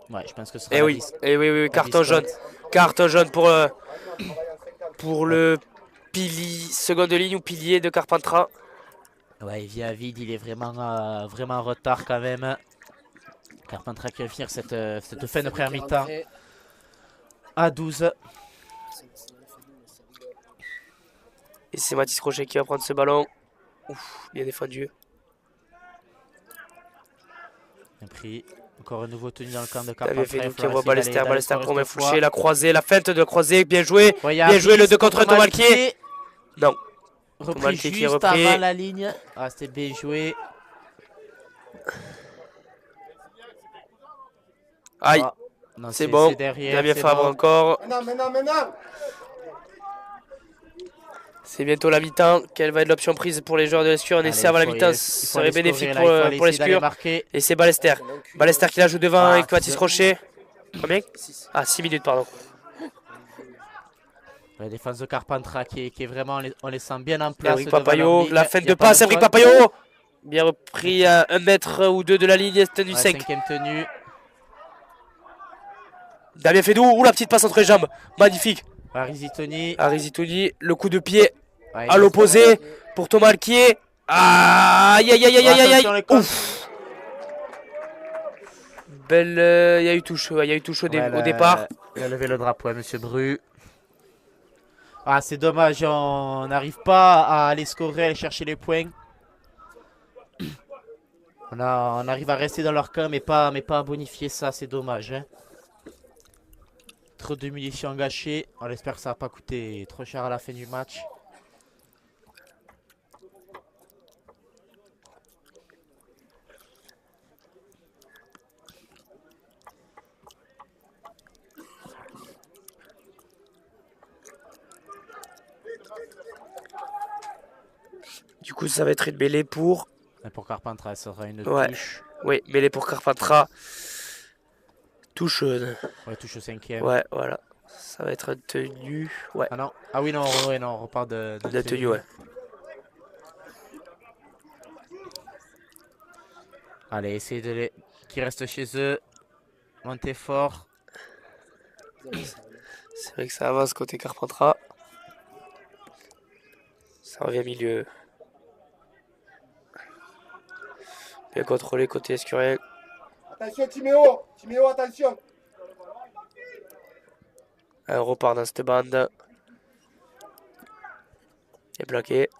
Ouais, je pense que ce sera Et la oui, la oui, oui, carton jaune. biscotte. Carton jaune pour le pilier, seconde ligne ou pilier de Carpentras. Ouais, il vient à vide, il est vraiment, vraiment en retard quand même. Carpentras qui va finir cette fin de première mi-temps à 12. Et c'est Mathis Crochet qui va prendre ce ballon. Ouf, bien défendu. Bien pris. Encore un nouveau tenu dans le camp de T'as bien fait Carpentras. nous qui envoie Ballester pour me foucher. La croisée, la feinte de la croisée. Bien joué. Ouais, il y a Bien joué le prise 2 contre Tomalquier. Non. Repris Tomalquier qui est juste repris. avant la ligne. Ah, c'était bien joué. Aïe, Ah, non, c'est bon. derrière. Damien c'est Fabre bon. encore. Maintenant. C'est bientôt la mi-temps. Quelle va être l'option prise pour les joueurs de l'escure? Un Allez, essai avant la il faut mi-temps aller serait scorer, bénéfique là, il faut aller pour essayer d'aller l'escure. marquer. Et c'est Ballester. Ballester qui la joue devant Ah, avec Mathis c'est- Crochet. Combien? Ah, 6 minutes, pardon. La défense de Carpentras qui est vraiment, on les sent bien en place. Enric devant leur Papayo, ligne. la Il fête y a de pas passe, Enric faute. Papayo. Bien repris à 1 mètre ou 2 de la ligne, tenu Ouais, sec. cinquième tenue. Damien Fédou, ou la petite passe entre les jambes. Magnifique. Arizitoni. Arizitoni, le coup de pied Ouais, à l'opposé pour Tomalquier. Aïe aïe aïe aïe aïe aïe Attention, les aïe. comptes. Ouf. Belle, il y a eu touche, ouais, il y a eu touche au départ. Il a levé le drapeau, ouais, monsieur Bru. Ah, c'est dommage, on n'arrive pas à aller scorer, aller chercher les points. On arrive à rester dans leur camp, mais pas à bonifier ça, c'est dommage. Hein. Trop de munitions gâchées. On espère que ça va pas coûter trop cher à la fin du match. Du coup, ça va être une mêlée pour. Et pour Carpentras, ça sera une Ouais. touche. Oui, mêlée pour Carpentras. Touche. Ouais, touche au 5e. Ouais, voilà. Ça va être un tenu. Ouais, Ah non. Ah oui, non, ouais, non, on repart de de tenue, ouais. Allez, essayez de les... qui restent chez eux. Montez fort. C'est vrai que ça avance côté Carpentras. Ça revient milieu. Bien contrôlé côté escurien. Attention, Timéo. Timéo, attention. On repart dans cette bande. Il est bloqué.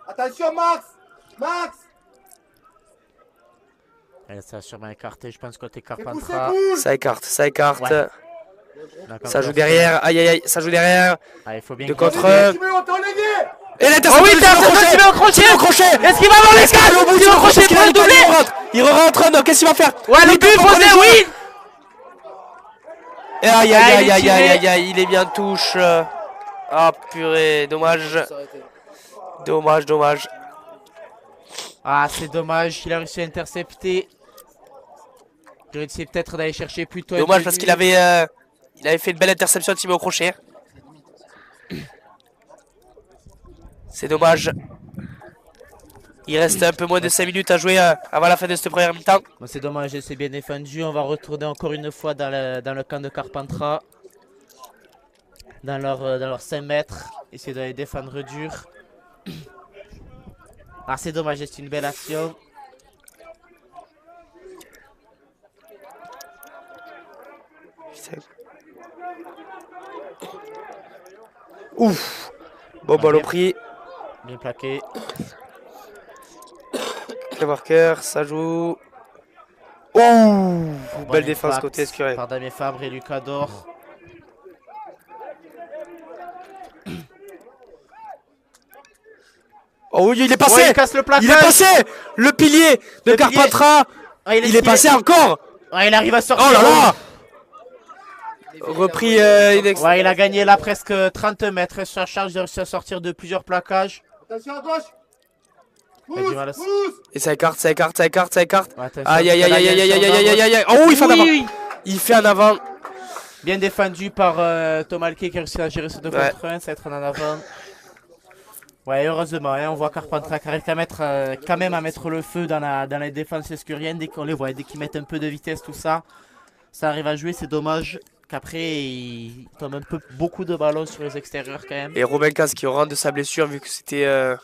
Attention, Max. Max. Elle, ça a sûrement écarté, je pense, côté Fais pousser, Carpentras. pousse. Ça écarte, ça écarte. Ouais. Ça joue derrière. Aïe aïe aïe, ça joue derrière. Ah, il faut bien De qu'il- contre. Timéo, t'es enlevé. Et Oh l'interception oui, de t'as Thibaut Crochet. Thibaut Crochet. Thibaut Crochet. Est-ce qu'il va avoir les Est-ce qu'il va aller au bout, gars? Thibaut Crochet, Crochet qu'il pour le arrive pas, doubler. il rentre, non, qu'est-ce qu'il va faire? Ouais, le Il but tape encore posé, les oui. joueurs. Et aïe aïe Ah, il aïe est aïe tiré. aïe aïe aïe, il est bien touche. Ah purée, dommage. Dommage, dommage. Ah, c'est dommage, il a réussi à intercepter. Il aurait essayé peut-être d'aller chercher plutôt. Dommage parce qu'il avait fait une belle interception de Thibaut Crochet. C'est dommage. Il reste un peu moins de 5 minutes à jouer avant la fin de cette première mi-temps. Bon, c'est dommage, c'est bien défendu. On va retourner encore une fois dans le camp de Carpentras. Dans leur 5 mètres. Essayer d'aller défendre dur. Ah, c'est dommage, c'est une belle action. Ouf. Bon ballon pris. Bien plaqué. Le marqueur, ça joue. Oh, Bon belle défense impact côté Escuré. par Damien Fabre et Lucas Dor. Oh oui, il est passé. Ouais, il casse le plaquage. Il est passé. Le pilier de Le pilier. Carpentras. Ah, Il est passé encore. Ah, il arrive à sortir. Oh là là. Repris Ouais, il a gagné là presque 30 mètres. Il se charge de réussir à sortir de plusieurs plaquages. Attention à gauche. Il a du mal à Pousse, se- pousse. Et ça écarte, ça écarte, ça écarte, ça écarte. Ouais, attention, Aïe aïe aïe aïe aïe aïe aïe aïe aïe aïe aïe. Oh, il fait en avant. Oui, Il fait en avant. bien défendu par Thomas Alquet qui a réussi à gérer ce 2 Ouais. contre 1, ça va être en avant. Ouais, heureusement, hein, on voit Carpentras qui arrive quand même à mettre le feu dans les défenses escuriennes dès qu'on les voit, dès qu'ils mettent un peu de vitesse, tout ça. Ça arrive à jouer, c'est dommage qu'après ils tombent un peu beaucoup de ballons sur les extérieurs quand même. Et Robin Cas qui rentre de sa blessure vu que c'était un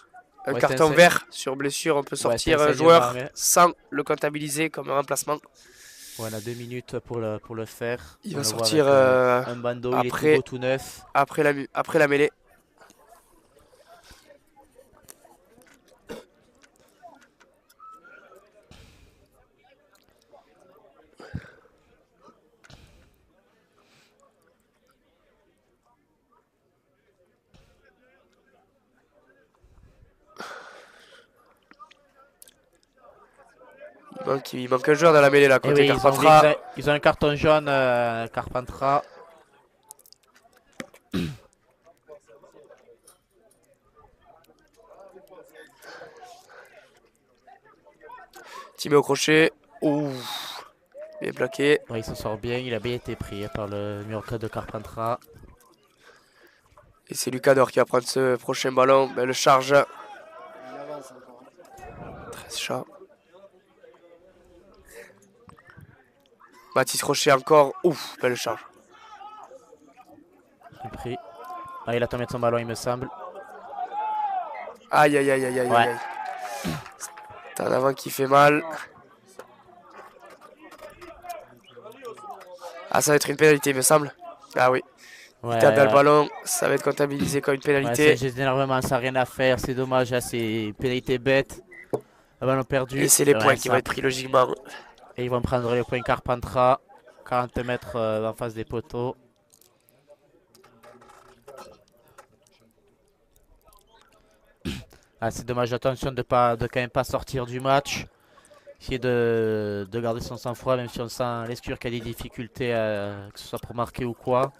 Ouais, carton c'est un- vert sur blessure. On peut sortir c'est un un joueur saignement, ouais. sans le comptabiliser comme un remplacement. Ouais, on a 2 minutes pour le faire. Il On va le voit sortir avec, un bandeau, il est après- tout beau, tout neuf. après la mêlée. Il manque un joueur dans la mêlée là Et côté oui, Carpentras. ils ont un carton jaune, Carpentras. Timéo Crochet. Ouh. Bien plaqué. Ouais, il s'en sort bien, il a bien été pris par le numéro 4 de Carpentras. Et c'est Lucas Dor qui va prendre ce prochain ballon. Belle charge. Il avance encore. 13 chats. Mathis Crochet encore. Ouf, belle charge. Bien pris. Ah, il a tombé de son ballon, il me semble. Aïe aïe aïe aïe aïe Ouais. aïe. C'est un avant qui fait mal. Ah, ça va être une pénalité, il me semble. Ah oui. Ouais, Il tape dans le ballon. Ça va être comptabilisé comme une ouais, pénalité. c'est juste énormément, ça n'a rien à faire, c'est dommage, hein, c'est pénalité bête. Un ballon perdu. Et c'est les Ouais, points qui ça- vont être pris logiquement. Et ils vont prendre les points Carpentras. 40 mètres en face des poteaux. Ah, c'est dommage, attention de quand même pas sortir du match. Essayer de garder son sang-froid, même si on sent l'escure qui a des difficultés, que ce soit pour marquer ou quoi.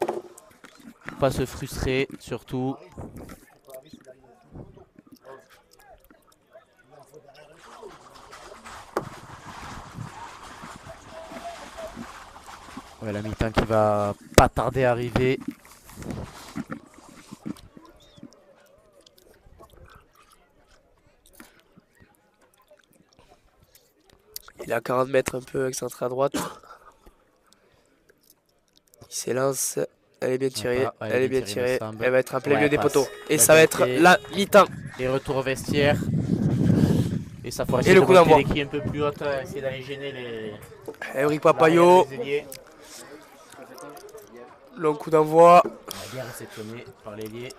Pas se frustrer, surtout. Ouais, la mi-temps qui va pas tarder à arriver. Il est à 40 mètres, un peu excentré à droite. Il s'élance. Elle est bien tirée. Sympa. Ouais, Elle est bien me tirée. semble. Elle va être en plein Ouais, milieu des passe. poteaux. Et La ça va être qualité. la mi-temps. Et retour au vestiaire. Et ça faut Et essayer le de coup monter d'envoi. l'équipe un peu plus haute, essayer d'aller gêner les Eric Papayo. les ailiers. Long coup d'envoi. On va bien réceptionné par l'ailier.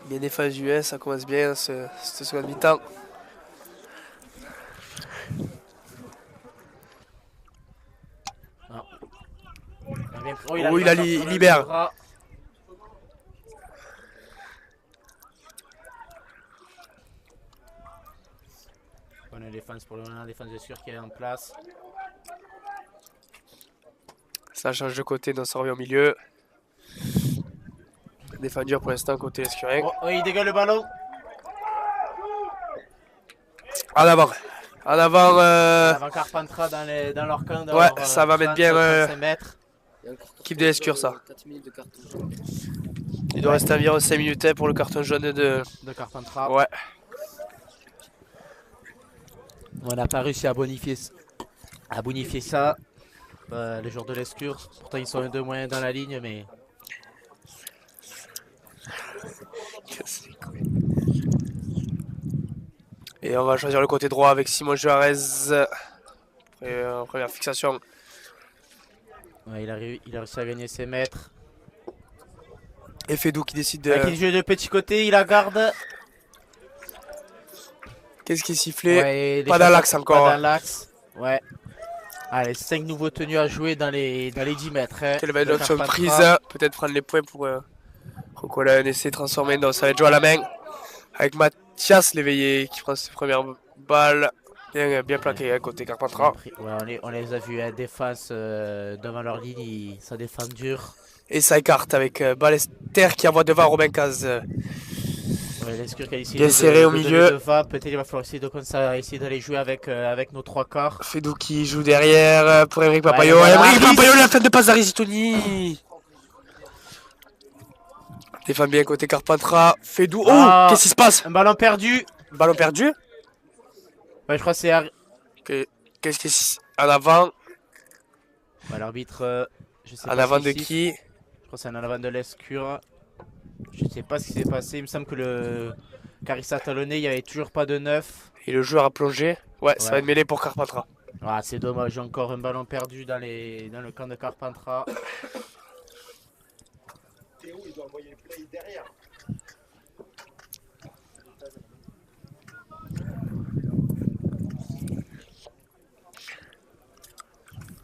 Bien défendu, ça commence bien cette seconde mi-temps. Oh, il arrive à sortir il le libère. bras. Bonne défense pour le moment, défense de sûr qui est en place. Ça change de côté, donc ça revient au milieu. Défendu pour l'instant côté Escurin. Oh, il dégage le ballon. En avant. En avant. Avant Carpentras dans leur camp. Ouais, ça va mettre bien. 35 mètres. Il y a un carton Équipe de l'Escure, ça. 4 minutes de carton jaune. Il doit rester environ 5 minutes pour le carton jaune de. De Carpentras. Ouais. On n'a pas réussi à bonifier ça. Les joueurs de l'Escure. Pourtant, ils sont un de moins dans la ligne, mais. Et on va choisir le côté droit avec Simon Juarez. Première fixation. Ouais, il a réussi à gagner ses mètres. Et Fedou qui décide Avec de. une jeu de petit côté, il la garde. Qu'est-ce qui est sifflé? Ouais, Pas dans l'axe encore. Pas dans l'axe. Ouais. Allez, 5 nouveaux tenues à jouer dans les 10 mètres. Hein, Quelle va être de l'option de Carpentras. prise? Peut-être prendre les points pour recoller un essai transformé. Non, ça va être joué à la main. Avec Mathias l'éveillé qui prend ses premières balles. Bien plaqué à côté Carpentras. Ouais, on les a vus à défense devant leur ligne. Ça défend dur. Et ça écarte avec Ballester qui envoie devant Robin Caz. Ouais, l'Escure qui a essayé Bien serré au milieu. Peut-être il va falloir essayer de commencer à essayer d'aller jouer avec nos 3 quarts. Fedou qui joue derrière pour Emeric Papayo. Ouais, voilà. Emeric Papayo, la fin de passe d'Arizitoni. Défend bien côté Carpentras. Fedou. Oh, Ah. qu'est-ce qui se passe? Un ballon perdu. Ballon perdu. Ouais, je crois que c'est Qu'est-ce qui est en avant? ouais, l'arbitre. Je sais En pas avant ce de qu'il siffle. qui? Je crois que c'est en avant de l'Escure. Je sais pas ce qui s'est passé. Il me semble que le Carissa talonné, il n'y avait toujours pas de 9. Et le joueur a plongé. Ouais, ça Ouais. va être mêlé pour Carpentras. Ah, c'est dommage, encore un ballon perdu dans le camp de Carpentras. Théo, il doit envoyer le play derrière.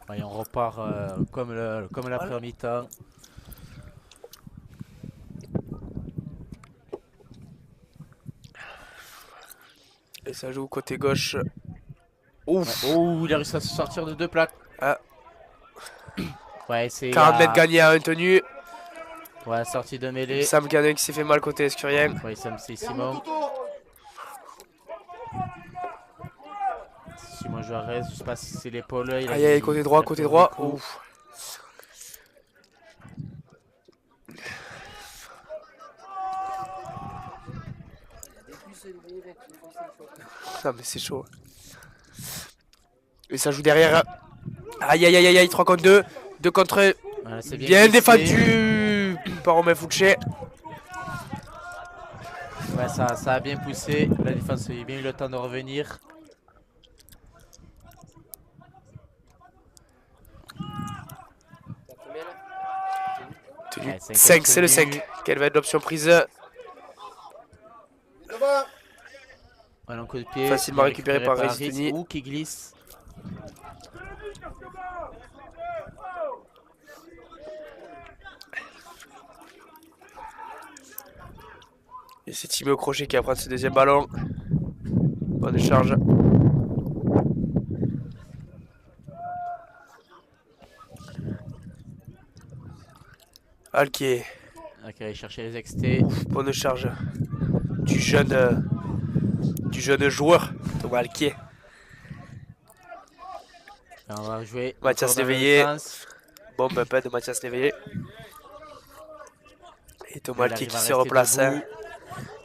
Ouais, on repart comme la première mi-temps. Et ça joue côté gauche. Ouf. Ouais. Oh, il a réussi à se sortir de 2 plaques. Ah. Ouais, c'est 40 mètres gagnés à un tenu. Ouais, sortie de mêlée. Sam Canet qui s'est fait mal côté Escurien. Ouais, c'est Ferme Simon. Toto. Simon Juarez, je sais pas si c'est l'épaule. Aïe aïe, côté droit, côté droit. Ouf. Non mais c'est chaud. Et ça joue derrière. Aïe aïe aïe aïe, 3 contre 2. 2 contre 1. Voilà, c'est Bien glissé. défendu par Romain Fouché. Ouais, ça a bien poussé. La défense a bien eu le temps de revenir. Tenu Ouais, 5, c'est le tenu. 5. Quelle va être l'option prise? Devant. Voilà, un coup de pied. Facilement bien récupéré par Riz. Rezitoni. Ouh, qui glisse. Et c'est Timé au crochet qui va prendre ce deuxième ballon. Bonne charge. Alquier. Ok, aller chercher les XT. Bonne charge. Du jeune joueur. Thomas Alquier. On va jouer. Mathias encore dans le Léveillé. sens. Bon papa de Mathias Léveillé. Et Thomas Il Alquier arrive qui à se rester replace. debout. Hein.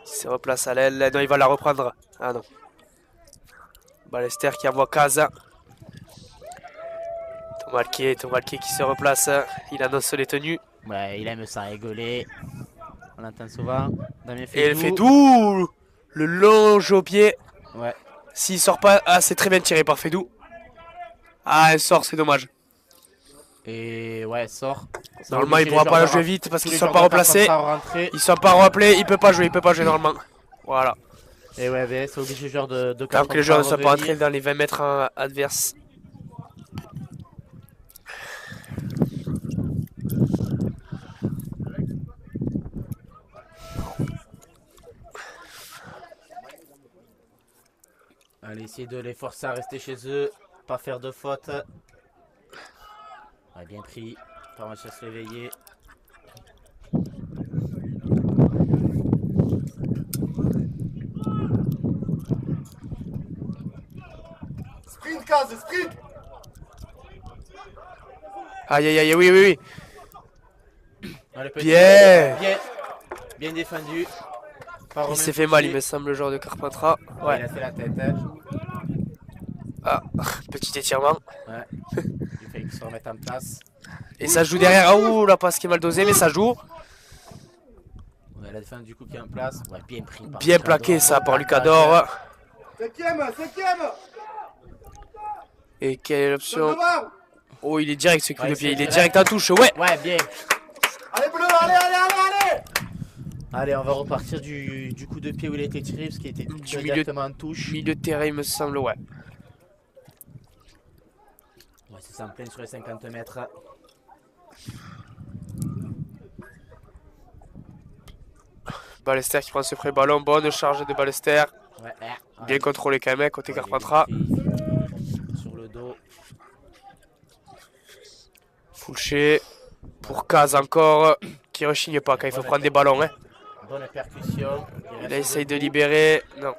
Qui se replace à l'aile. Non, il va la reprendre. Ah non. Ballester qui envoie Casa. Thomas Alquier qui se replace. Il annonce les tenues. Ouais, il aime ça rigoler. On l'entend souvent. Damien Et elle fait Fedou. doux. Le long jeu au pied. Ouais. S'il sort pas. Ah, c'est très bien tiré par Fedou. Ah, elle sort, c'est dommage. Et ouais, sort. Ça Normalement, il oblige pourra les pas la joueurs jouer de- vite parce tous qu'ils les sont joueurs pas de replacés. Carpentras à rentrer. Ils sont pas rappelés. Il peut pas jouer normalement. Voilà. Et ouais, ben, ça oblige les joueurs de Tant que les joueurs ne sont pas revenir. entrés dans les 20 mètres adverses. Allez, essayer de les forcer à rester chez eux, pas faire de faute. Ouais, bien pris, pas réussi à se réveiller. Sprint, Kaz, sprint. Aïe, aïe, aïe, oui, oui, oui. Ouais, le petit- Bien. Bien défendu. Pas Il s'est remis fait mal, il touché. me semble, le joueur de Carpentras. Ouais, Ouais. il a fait la tête. Hein. Ah, petit étirement. Ouais. Il fallait qu'il se remette en place. Et ça joue derrière. Ah, ouh, la passe qui est mal dosée, mais ça joue. Ouais, la défense du coup qui est en place. Ouais, bien pris. Par Bien Lucador. plaqué, ça, Bon par plaquage. Lucador. Cinquième. Et quelle est l'option? Devant. Oh, il est direct, ce coup Ouais, de pied. c'est Il est direct. direct en touche, ouais. Ouais, bien. Allez, bleu, allez. Allez, on va repartir du coup de pied où il a été tiré, parce qu'il était Du directement en touche. Milieu de terrain, il me semble, ouais. Ouais, c'est ça, en pleine sur les 50 mètres. Ballester qui prend ce pré ballon. Bonne charge de Ballester. Ouais, Bien contrôlé quand même, côté Ouais, Carpentras. il est pris sur le dos. Fouché. Pour Kaz encore. Qui rechigne pas quand il faut prendre des ballons, hein. Bonne percussion. Il reste essaye de debout. libérer. Non.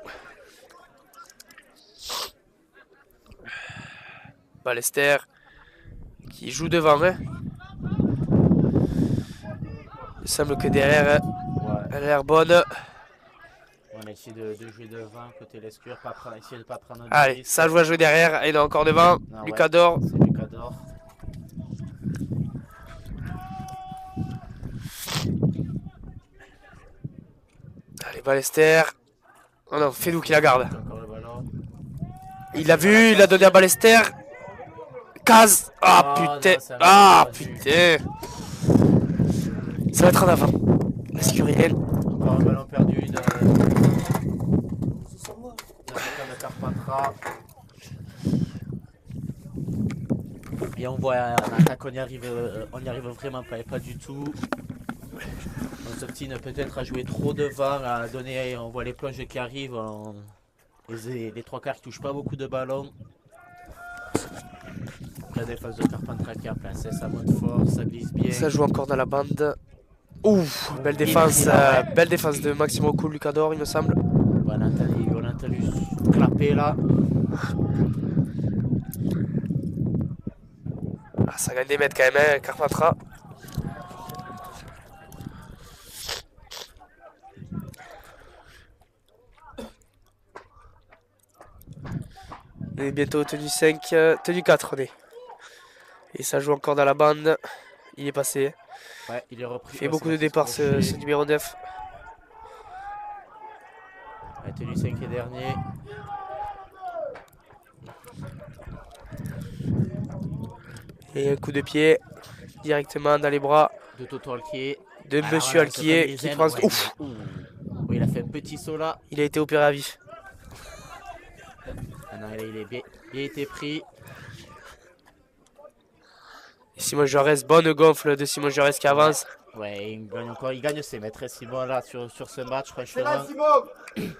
Ballester qui joue devant, hein. Il semble que derrière, Ouais. elle a l'air bonne. On a essayé de jouer devant, côté Lescure, essayer de pas prendre de Allez, risque. ça joue à jouer derrière. Il est encore devant. Non, ouais, Lucador. c'est Lucador. Allez, Ballester. Oh non, Fedou qui la garde. Encore le ballon. Il l'a vu, il a donné à Ballester. Kaz. Ah Oh, putain. non, ça va Ah être perdu. putain. Ça va être en avant. Lascurienne. Encore un ballon perdu dans le camp de Carpentras. Et on voit en attaque, on y arrive vraiment pas du tout. On s'obstine peut-être à jouer trop devant, à donner, on voit les plonges qui arrivent, les trois quarts qui touchent pas beaucoup de ballons. La défense de Carpentras qui a placé, ça monte fort, ça glisse bien. Ça joue encore dans la bande. Ouf, belle Bien défense, pris là, ouais. belle défense de Maximo Cool Lucador, il me semble. On a entendu clapper là. Ah, ça gagne des mètres quand même, hein, Carpentras. On est bientôt tenue 5, tenue 4 on est. Et ça joue encore dans la bande. Il est passé. Ouais, il est repris. Il fait Ouais, beaucoup c'est de départs Crochet. ce numéro 9. Ouais, tenu 5 et dernier. Et un coup de pied directement dans les bras De Toto Alquier. de Alors, Monsieur voilà, on se Alquier prend les qui ailes, prend. ouais. Ouf, Ouh. Oui, il a fait un petit saut là. il a été opéré à vif. Ah non, il est bien, il a été pris. Et Simon Jaurès, bonne gonfle de Simon Jaurès qui avance. Ouais, il gagne encore, il gagne ses mètres. Simon là sur ce match, C'est là, franchement. Simon.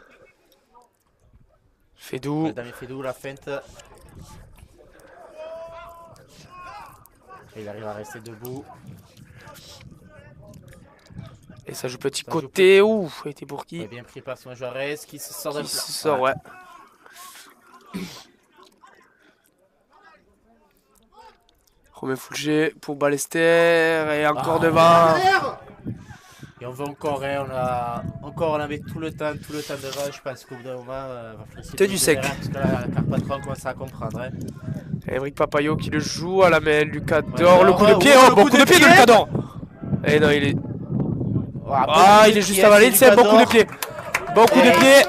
Fedou. Damien Fedou, la feinte. Et il arrive à rester debout. Et ça joue petit Ça joue côté. Ouf, il était pour Il est qui? bien pris par Simon Juarez qui se sort de Qui se sort, ouais. Romain Foulger pour Ballester. Et encore Ah, devant. Derrière. Et on veut encore, hein, on a mis tout le temps devant. Je pense qu'au bout d'un moment, va falloir essayer Tenue de sec. derrière, parce que là, Carpentras commence à comprendre. Hein. Émeric Papayot qui le joue à la main. Lucador, Ouais, le coup de pied. Oh, bon coup de pied de Lucador. Et non, il est. Ah, il est juste avalé. C'est un bon coup de pied. Bon coup de pied.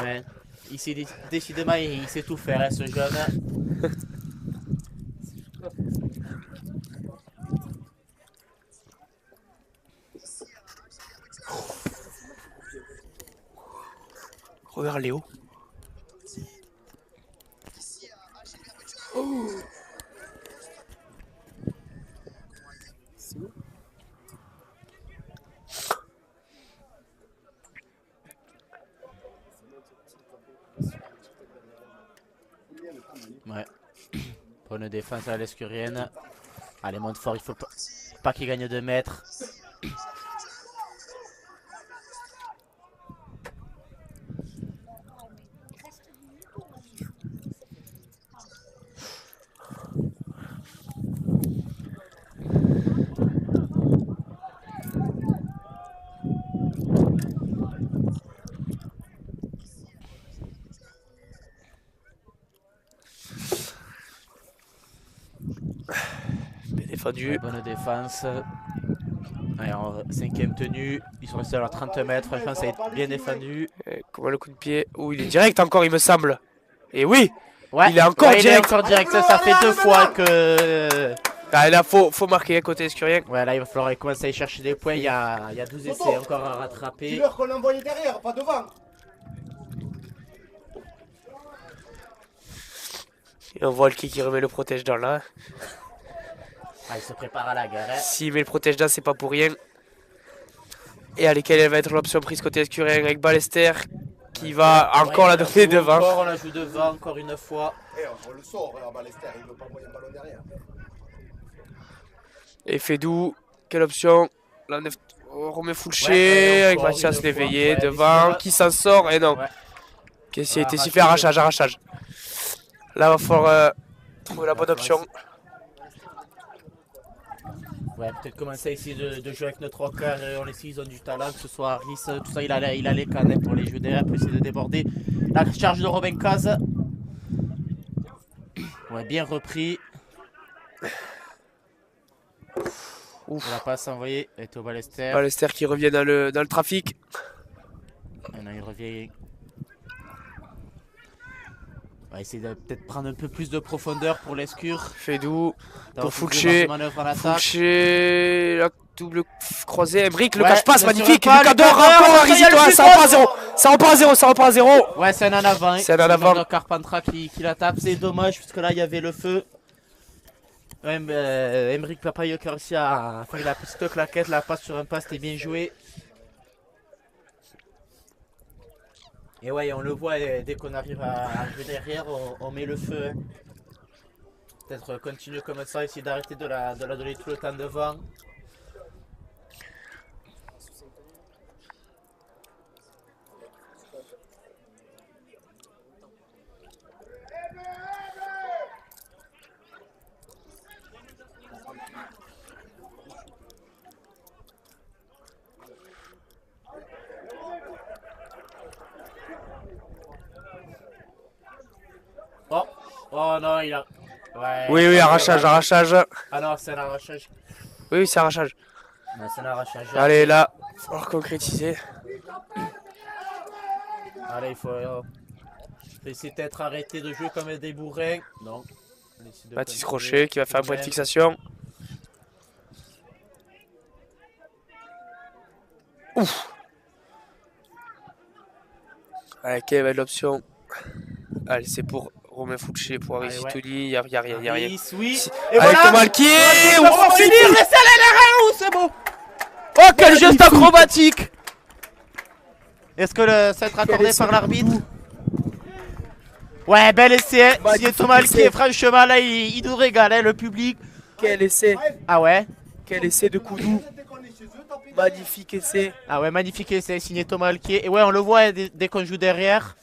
Ouais. Décidément, il sait tout faire, hein, ce jeune. Robert Léo. défense à l'Escurienne. Allez, Montfort, il faut pas qu'il gagne 2 mètres. Bien défendu. Bonne défense. Allez, en 5ème tenue. Ils sont restés à leurs 30 mètres. Franchement, ça a été bien défendu. Comment le coup de pied? Ouh, il est direct encore, il me semble. Et oui! Ouais, Il est encore il est direct. encore direct. Ça fait 2 fois que. Ah, là, faut marquer à côté Escurien. Ouais, là, il va falloir commencer à y chercher des points. Il y a 12 essais encore à rattraper. Dis-leur qu'on l'a envoyé derrière, pas devant. Et on voit le qui remet le protège dans là. Ah, il se prépare à la guerre. Hein. S'il met le protège dans, c'est pas pour rien. Et à laquelle va être l'option prise côté Escurien avec Ballester qui va encore la donner devant. Encore, on la joue devant, encore une fois. Eh, on le sort, hein, Ballester, il veut pas envoyer le ballon derrière. Et Fédou, quelle option? Là, Romain Foulché Ouais, avec encore Mathias une Léveillé fois. Ouais, devant. mais Qui s'en sort? Et non. Ouais. Qu'est-ce qui a été Arrachage. sifflé? Arrachage. Là, va falloir trouver la bonne option. Ouais, peut-être commencer à essayer de jouer avec notre rocker. On les sait, ils ont du talent, que ce soit Harris, tout ça, il a les canettes pour les jeux derrière, pour essayer de déborder. La charge de Robin Caz. Ouais, bien repris. Ouf. La passe envoyée est au Ballester. Ballester qui revient dans le trafic. Maintenant, il revient. On va essayer de peut-être prendre un peu plus de profondeur pour l'escure. Fédou D'avoir pour plus de marge Foulché. de manœuvre en attaque. Foulché, la double croisée. Embrick, le Ouais, cache-passe, ne magnifique. serait pas Lucas le Dor, cadre, encore un il y a le Risito. shoot, Ça repart à 0. Ça repart à 0. Ouais, c'est un en avant. Hein. C'est un en avant. Le Carpentras qui la tape. C'est dommage, puisque là, il y avait le feu. Ouais, Emeric Papayo qui a réussi à faire la petite claquette. La passe sur un pas, c'était bien joué. Et ouais, on le voit, dès qu'on arrive à jouer derrière, on met le feu. Hein. Peut-être continuer comme ça, essayer d'arrêter de la donner tout le temps devant. Oh non, il a. Ouais, Oui, arrachage. Ah non, c'est un arrachage. Oui, c'est arrachage. Non, c'est un arrachage. Allez, là, il va falloir concrétiser. Allez, il faut essayer d'être arrêté de jouer comme des bourrins. Non. Baptiste Crochet qui va faire un point de fixation. Ouf. Allez, quelle va être l'option? Allez, c'est pour Romain Foulché, pour Harry Allez, ouais. Zitouni. Il n'y a rien. Oui. Et avec Thomas Alquier. On va finir, laissez aller les reins, c'est beau. Oh, quel geste acrobatique. Est-ce que ça va être accordé par l'arbitre? Ouais, bel essai. Si Thomas Alquier, franchement, là, il nous régale, hein, le public. Quel essai. Ah ouais? Quel essai de Koudou. Magnifique essai. Ah ouais, magnifique essai, signé Thomas Alquier. Et ouais, on le voit hein, dès qu'on joue derrière.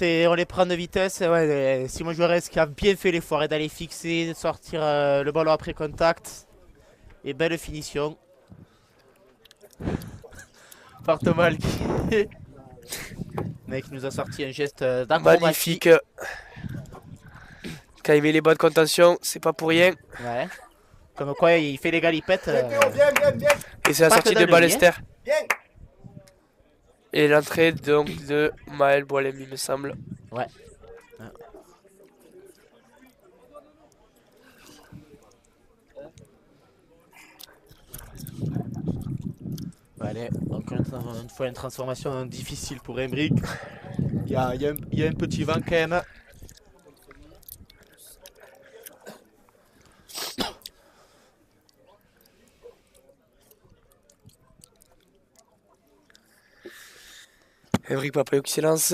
On les prend de vitesse. Ouais, Simon Juarez qui a bien fait l'effort d'aller fixer, de sortir le ballon après contact. Et belle finition. Par Thomas Alquier. Le mec nous a sorti un geste d'acrobatie. Magnifique. Quand il met les bonnes contentions, c'est pas pour rien. Ouais. Comme quoi, il fait les galipettes. Viens. Et c'est la Pas sortie que de dans le Ballester. Viens. Et l'entrée donc de Maël Boilem, il me semble. Ouais. Allez, encore une fois une transformation difficile pour Emeric. Il y a un petit vent quand même. Emeric Papayo qui s'élance.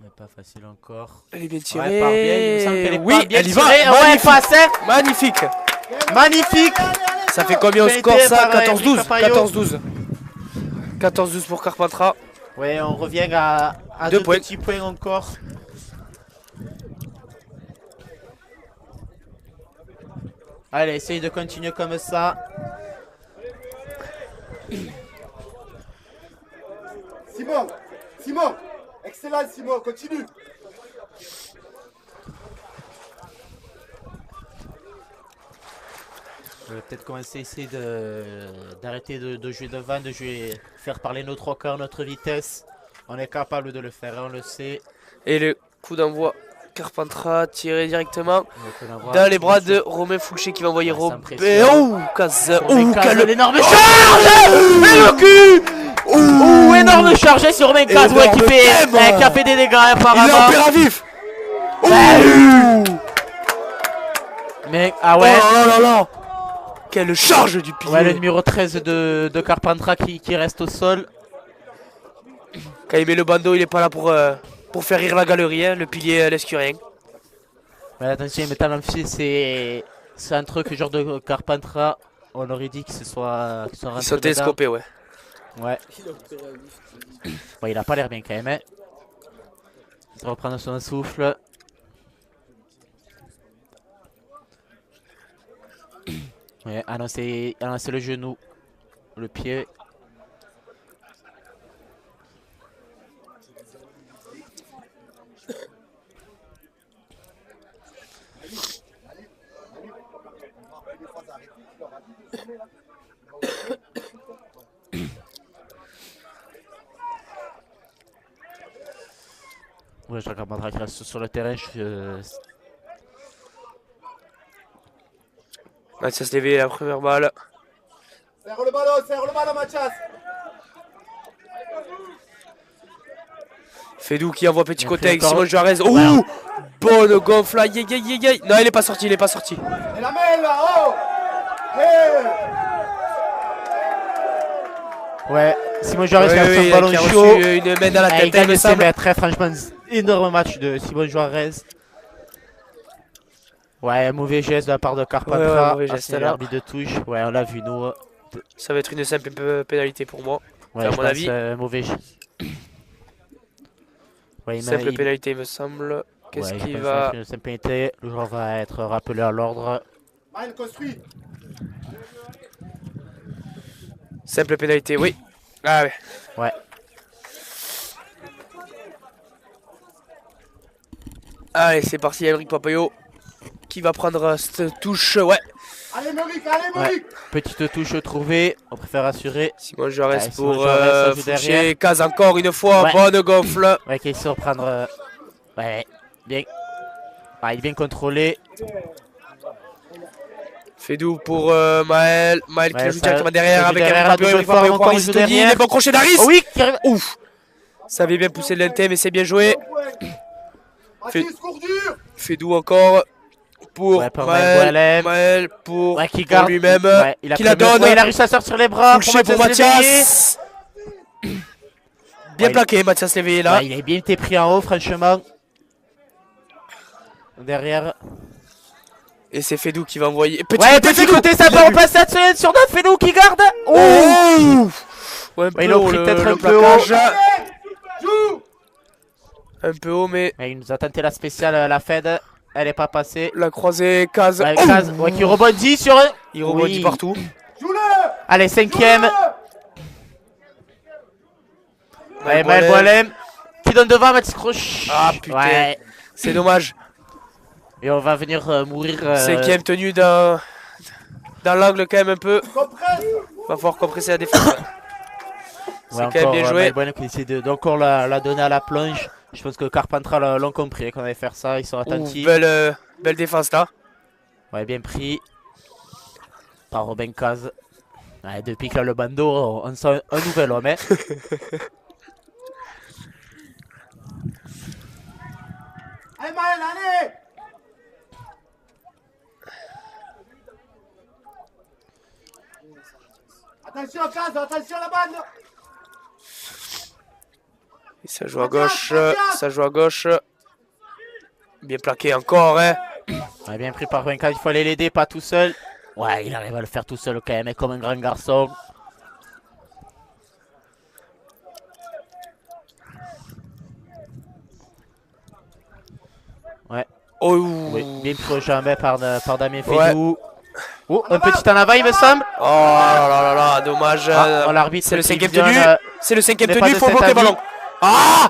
Mais pas Pas facile encore. Elle est bien Ouais, tirée. part bien, il me semble qu'elle est Oui, pas bien elle y va. tirée. Ouais, elle Magnifique. passe, hein. Magnifique. Magnifique. Ça fait combien au Pénalité score ça? par, 14-12. Eric Papayo. 14-12. 14-12 pour Carpentras. Ouais, on revient à Deux deux points. petits points encore. Allez, essaye de continuer comme ça. Simon, Simon, excellent Simon, continue. Je vais peut-être commencer à essayer d'arrêter de jouer devant, de jouer, faire parler nos trois quarts, notre vitesse. On est capable de le faire, on le sait. Et le coup d'envoi. Carpentras tiré directement On peut l'avoir. dans les bras de Romain Fouché qui va envoyer Ouais, sans Robert. pression. Oh, Caz. Romain Oh, Caz, quel l'énorme charge. Et le cul. Ouh, énorme charge sur Romain Caz, ouais, qui a fait des dégâts Il est apparemment. opéra vif. Mais, ah Oh ouais. là là là. Quelle charge du pilier. Ouais, le numéro 13 de Carpentras qui reste au sol. Quand il met le bandeau, il est pas là pour faire rire la galerie, hein, le pilier l'escurien. Mais attention, mais Talamfi, c'est un truc genre de Carpentras. On aurait dit qu'il soit Ils rentré sont dedans. télescopés, ouais. Ouais. Il a opéré à vif. Bon, il a pas l'air bien quand même. Hein. Il va reprendre son souffle. Ouais, annoncer le genou, le pied. Ouais, je regarde qui reste sur le terrain. Mathias Lévy, la première balle. Serre le ballon Mathias. Fedou qui envoie petit Il a côté pris avec encore- Simon Juarez. Ouh, bonne gonfle. Aïe, aïe, aïe, aïe. Non, il est pas sorti, il est pas sorti. Et la main là, oh. Hey. Ouais, Simon Juarez qui a Oui, son oui, ballon qui a chaud. reçu une main dans la Ah, tête, il il gagne me ses semble. mètres, très franchement, énorme match de Simon Juarez. Ouais, mauvais geste de la part de Carpentras. Ouais, mauvais geste, là. L'arbitre de touche. Ouais, on l'a vu nous. Ça va être une simple pénalité pour moi. Ouais, à je mon pense, avis. mauvais geste. Ouais, Simple pénalité, il me semble. Qu'est-ce ouais, qu'il je pense va. que c'est une pénalité. Le joueur va être rappelé à l'ordre. Main construit. Simple pénalité, oui. Ah ouais. Ouais. Allez, c'est parti, Eric Papayo qui va prendre cette touche. Ouais. Allez Moric. Petite touche trouvée. On préfère assurer. Simon Juarez Ouais, Simon pour Juarez, ça joue Fouché. derrière. Case encore une fois. Ouais. Bonne gonfle. Ouais, qui essaie de reprendre. Ouais, bien. Ah, il est bien contrôlé. Fedou pour Maël. Maël qui Ouais, joue ça directement derrière joue avec derrière, Eric Papayo. double Eric Papayo fort, pour encore, il Aris joue Tony. derrière. Les bons crochets d'Aris. Oh oui, qui arrive. Ouf. Ça avait bien poussé l'inté, mais c'est bien joué. Mathis court dur. Fedou encore pour Ouais, pour Maël. Maël. Maël pour, Ouais, qui pour garde. lui-même. Ouais, il a qui la prévu- donne. ouais, il a réussi à sortir les bras. Fouché pour Mathias. Bien Ouais, plaqué, Mathias Léveillé là. Ouais, il a bien été pris en haut, franchement. Derrière. Et c'est Fedou qui va envoyer. Ouais, petit Fedou. côté, ça Il a va vu. repasser sur notre Fedou qui garde. Oh, Oh ouais, un peu ils l'ont haut, pris peut-être le un peu plaquage. Joue. Un peu haut, mais Ouais, il nous a tenté la spéciale, la Fed. Elle est pas passée. la croisée case. Ouais, Oh Kaz, ouais, qui rebondit sur eux. il rebondit Oui. partout. Joue-le. Allez, cinquième. Ouais, Maël Maël Boilem qui donne devant Mathis Croche. Ah, putain. Ouais. C'est dommage. Et on va venir mourir. Cinquième tenue dans l'angle quand même un peu. Compresse. Va falloir compresser la défense. C'est quand même bien joué. Maël Boilem qui essaie d'encore la donner à la plonge. Je pense que Carpentras l'ont compris qu'on allait faire ça. Ils sont Ouh, attentifs. belle défense là. Ouais, bien pris. Par Robin Caz. Ouais, depuis qu'il a le bandeau, on sent un nouvel homme. Hein. Allez Maël, allez. Attention Caz, attention la bande. Ça joue à gauche. Ça joue à gauche. Bien plaqué encore. Hein. Ouais, bien pris par Wenka, il faut aller l'aider, pas tout seul. Ouais, il arrive à le faire tout seul quand même, comme un grand garçon. Ouais. Oh, Oui, bien pris au jambes par Damien Ouais. Fédou. Oh, un petit en avant, il me semble. Oh là là là là, dommage. Ah, l'arbitre c'est le cinquième prévisionne, tenu. C'est le cinquième n'est tenu, il pas faut de bloquer cet le avis. ballon. Ah,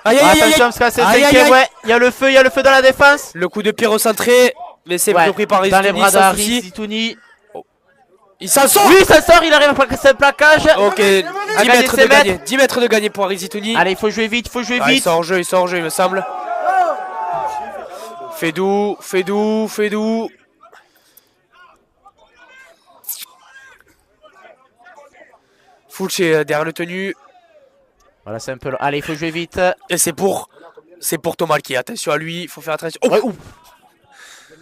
aïe aïe aïe aïe. Attention, parce que c'est le Aïe, aïe, cinquième, aïe. ouais. Il y a le feu dans la défense. Le coup de pied recentré, mais c'est Ouais, repris par dans les Ristouni bras sans d'Harry souci. Zitouni. Il s'en sort. Oui, ça sort, il arrive à placer le plaquage. Ok, 10 gagner mètres ses de gagné. 10 mètres de gagné pour Arizitouni. Allez, il faut jouer vite, il faut jouer Ah, il vite. sort en jeu, il me semble. Fédou. Fulch est derrière le tenu. Voilà, c'est un peu long. Allez, il faut jouer vite. Et c'est pour Tomalki. Attention à lui, il faut faire attention. Oh, Ouais, ouf.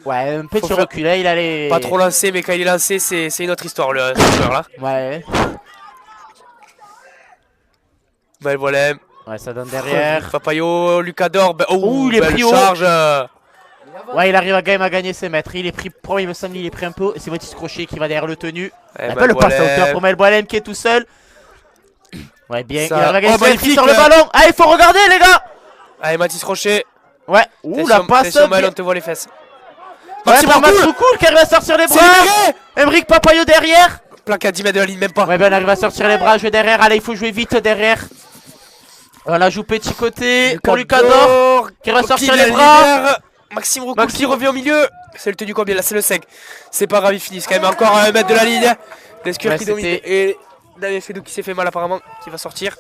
Ouais, un petit Faut faire- recul, là, il allait... pas trop lancé, mais quand il est lancé, c'est une autre histoire, ce joueur là. Ouais, Belle voilà. ouais, ça donne derrière. Papayo, Lucador. Oh, Ouh, il est belle pris haut. charge. Ouais, il arrive quand même à gagner ses mètres. Il est pris, pro, il me semble, il est pris un peu. Et c'est Mathis Crochet qui va derrière le tenu. Eh, Un peu le passe à hauteur Melboilem. pour Melboilem qui est tout seul. Ouais, bien, Ça- il arrive à gagner oh, ses mètres, il magnifique. sort le ballon. Ah, il faut regarder, les gars. Allez, Mathis Rocher. Ouais, ouh, la passe. Attention, Maël, bien- on te voit les fesses. Ouais, Maxime par Marcoul. Maxoukoul qui arrive à sortir les C'est bras. libéré. Emric Papayo derrière. Plaque à 10 mètres de la ligne, même pas. Ouais, ben on arrive à sortir les bras, jouer derrière. Allez, il faut jouer vite derrière. Voilà, joue petit côté pour Lucador. Qui va sortir Qui les la bras. libère. Maxime Roucoul qui Maxime. revient au milieu. C'est le tenu combien là? C'est le 5. C'est pas grave, ils finissent quand même encore à 1 mètre de la ligne. L'escure Ouais, qui domine. c'était- Et Damien Fédou qui s'est fait mal apparemment, qui va sortir.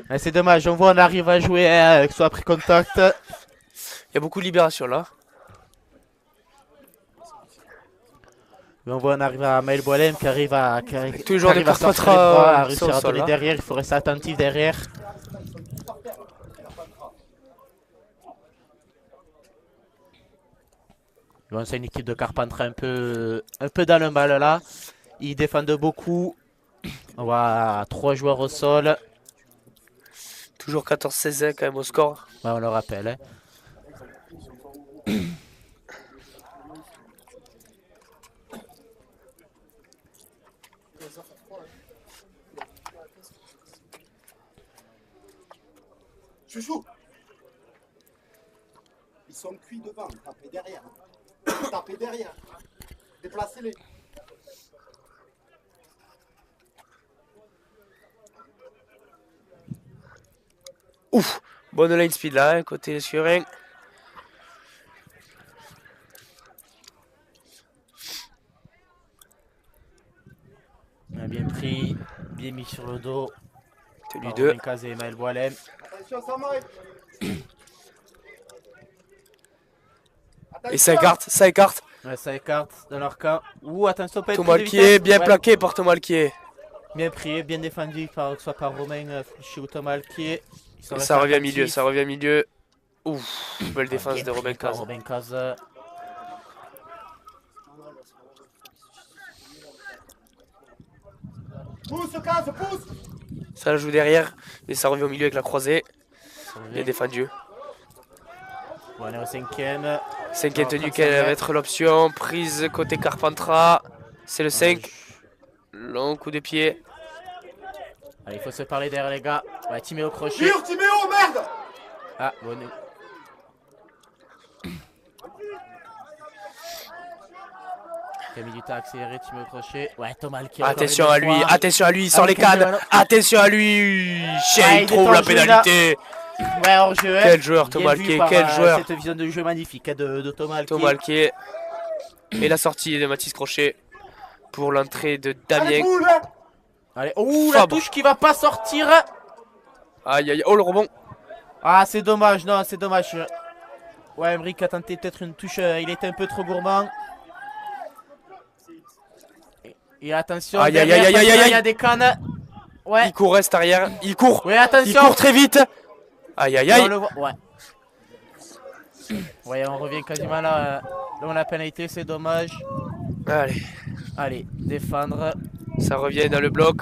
Ouais, c'est dommage, on voit on arrive à jouer avec soit pris contact. Il y a beaucoup de libération là. Mais on voit on arrive à Maël Boilem qui arrive à tous les joueurs de arrive à sortir Carpentras, les bras, à sont réussir au à sol, donner là. derrière, il faut rester attentif derrière. Bon, c'est une équipe de Carpentras un peu dans le mal là. Ils défendent beaucoup. On voit 3 joueurs au sol. Toujours 14-16 quand même au score. Ouais, on le rappelle. Hein. Chouchou. Ils sont cuits devant, tapez derrière. Tapez derrière. Déplacez-les. Ouf, bonne line speed là, hein, côté Escurin. On a bien pris, bien mis sur le dos. Tenu Par 2. Robin Cazé et Maël Boilem. Attention, ça m'arrête. Et ça écarte. Ouais, ça écarte dans leur camp. Ouh, attention, pas être pris de Tomalquier, vitesse. bien Ouais, plaqué par Tomalquier. bien pris, bien défendu, que ce soit par Romain Fouché ou Tomalquier. Ils sont Et restés ça revient attentifs. milieu, ça revient milieu. Ouf, belle défense Bien de pris Robin par Caz. Robin Caz. Pousse, casse, pousse. Ça joue derrière, et ça revient au milieu avec la croisée. Ça revient. Bien défendu. Bon, on est au 5ème. Cinquième Alors, tenue, 35 quelle va mètres. être l'option? Prise côté Carpentras. C'est le 5. Long coup de pied. Allez, il faut se parler derrière les gars. Ouais, Timéo crochet. Tire, Timéo, merde. Ah, bon. Qui a mis du temps à accélérer, Timéo crochet. Ouais, Thomas qui Attention à lui, il sort Ah, les ok, le cannes. ballon. Attention à lui. Shea, Ah, il il est trouve en la jeu, là. pénalité. Ouais, hors jeu. Quel joueur, Bien Thomas vu Alquier, par, quel joueur. Cette vision de jeu magnifique de Thomas Alquier. Tomalquier. Et la sortie de Mathis Crochet pour l'entrée de Allez, Damien. boule, hein. Allez, ouh, la Fabre. touche qui va pas sortir. Aïe aïe, oh le rebond. Ah, c'est dommage, non, c'est dommage. Ouais, Emric a tenté peut-être une touche, il était un peu trop gourmand. Et attention, Aïe, aïe, derrière, aïe, parce aïe, que là, aïe, il y a des cannes. Ouais, Il court, reste arrière. Il court. ouais, Il attention. court très vite. Aïe aïe On aïe. le voit, ouais. Ouais, on revient quasiment là. Là, on a pénalité, c'est dommage. Allez, Allez, défendre. ça revient dans le bloc.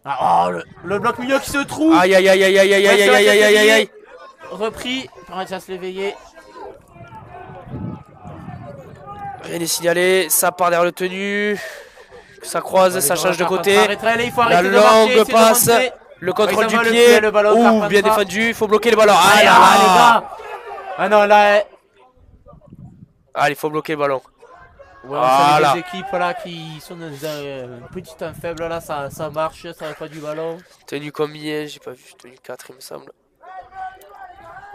Ah, oh, le bloc milieu qui se trouve. Aïe aïe aïe aïe aïe aïe aïe aïe aïe aïe aïe aïe. Repris, on va déjà se l'éveiller. Rien n'est signalé, ça part derrière le tenu. Ça croise, ça change de côté. La longue passe, le contrôle du pied. Ouh, bien défendu, il faut bloquer le ballon. Ah là là, les gars. Ah non, là. Allez, il faut bloquer le ballon. Ouais, on sait les équipes là qui sont dans un petit temps faible là, ça marche, ça va pas du ballon. Tenue combien? J'ai pas vu, tenue 4 il me semble.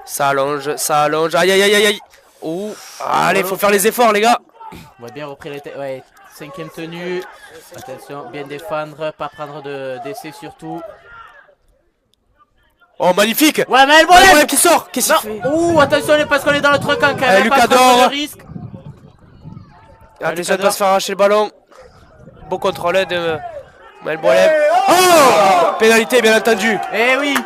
Ça allonge, ça allonge. Aïe aïe aïe aïe aïe. Ouh, allez, il faut faire les efforts les gars. On va bien repris les têtes. Ouais, 5ème tenue. Attention, bien défendre, pas prendre d'essai surtout. Oh, magnifique. Ouais, mais le bonhomme qui sort. Qu'est-ce qu'il fait? Ouh, attention, parce qu'on est dans notre camp quand même. Lucas d'or. Risque. Attention de ne pas se faire arracher le ballon. Beau contrôle de Melbolem. Oh, pénalité bien entendu. Eh oui.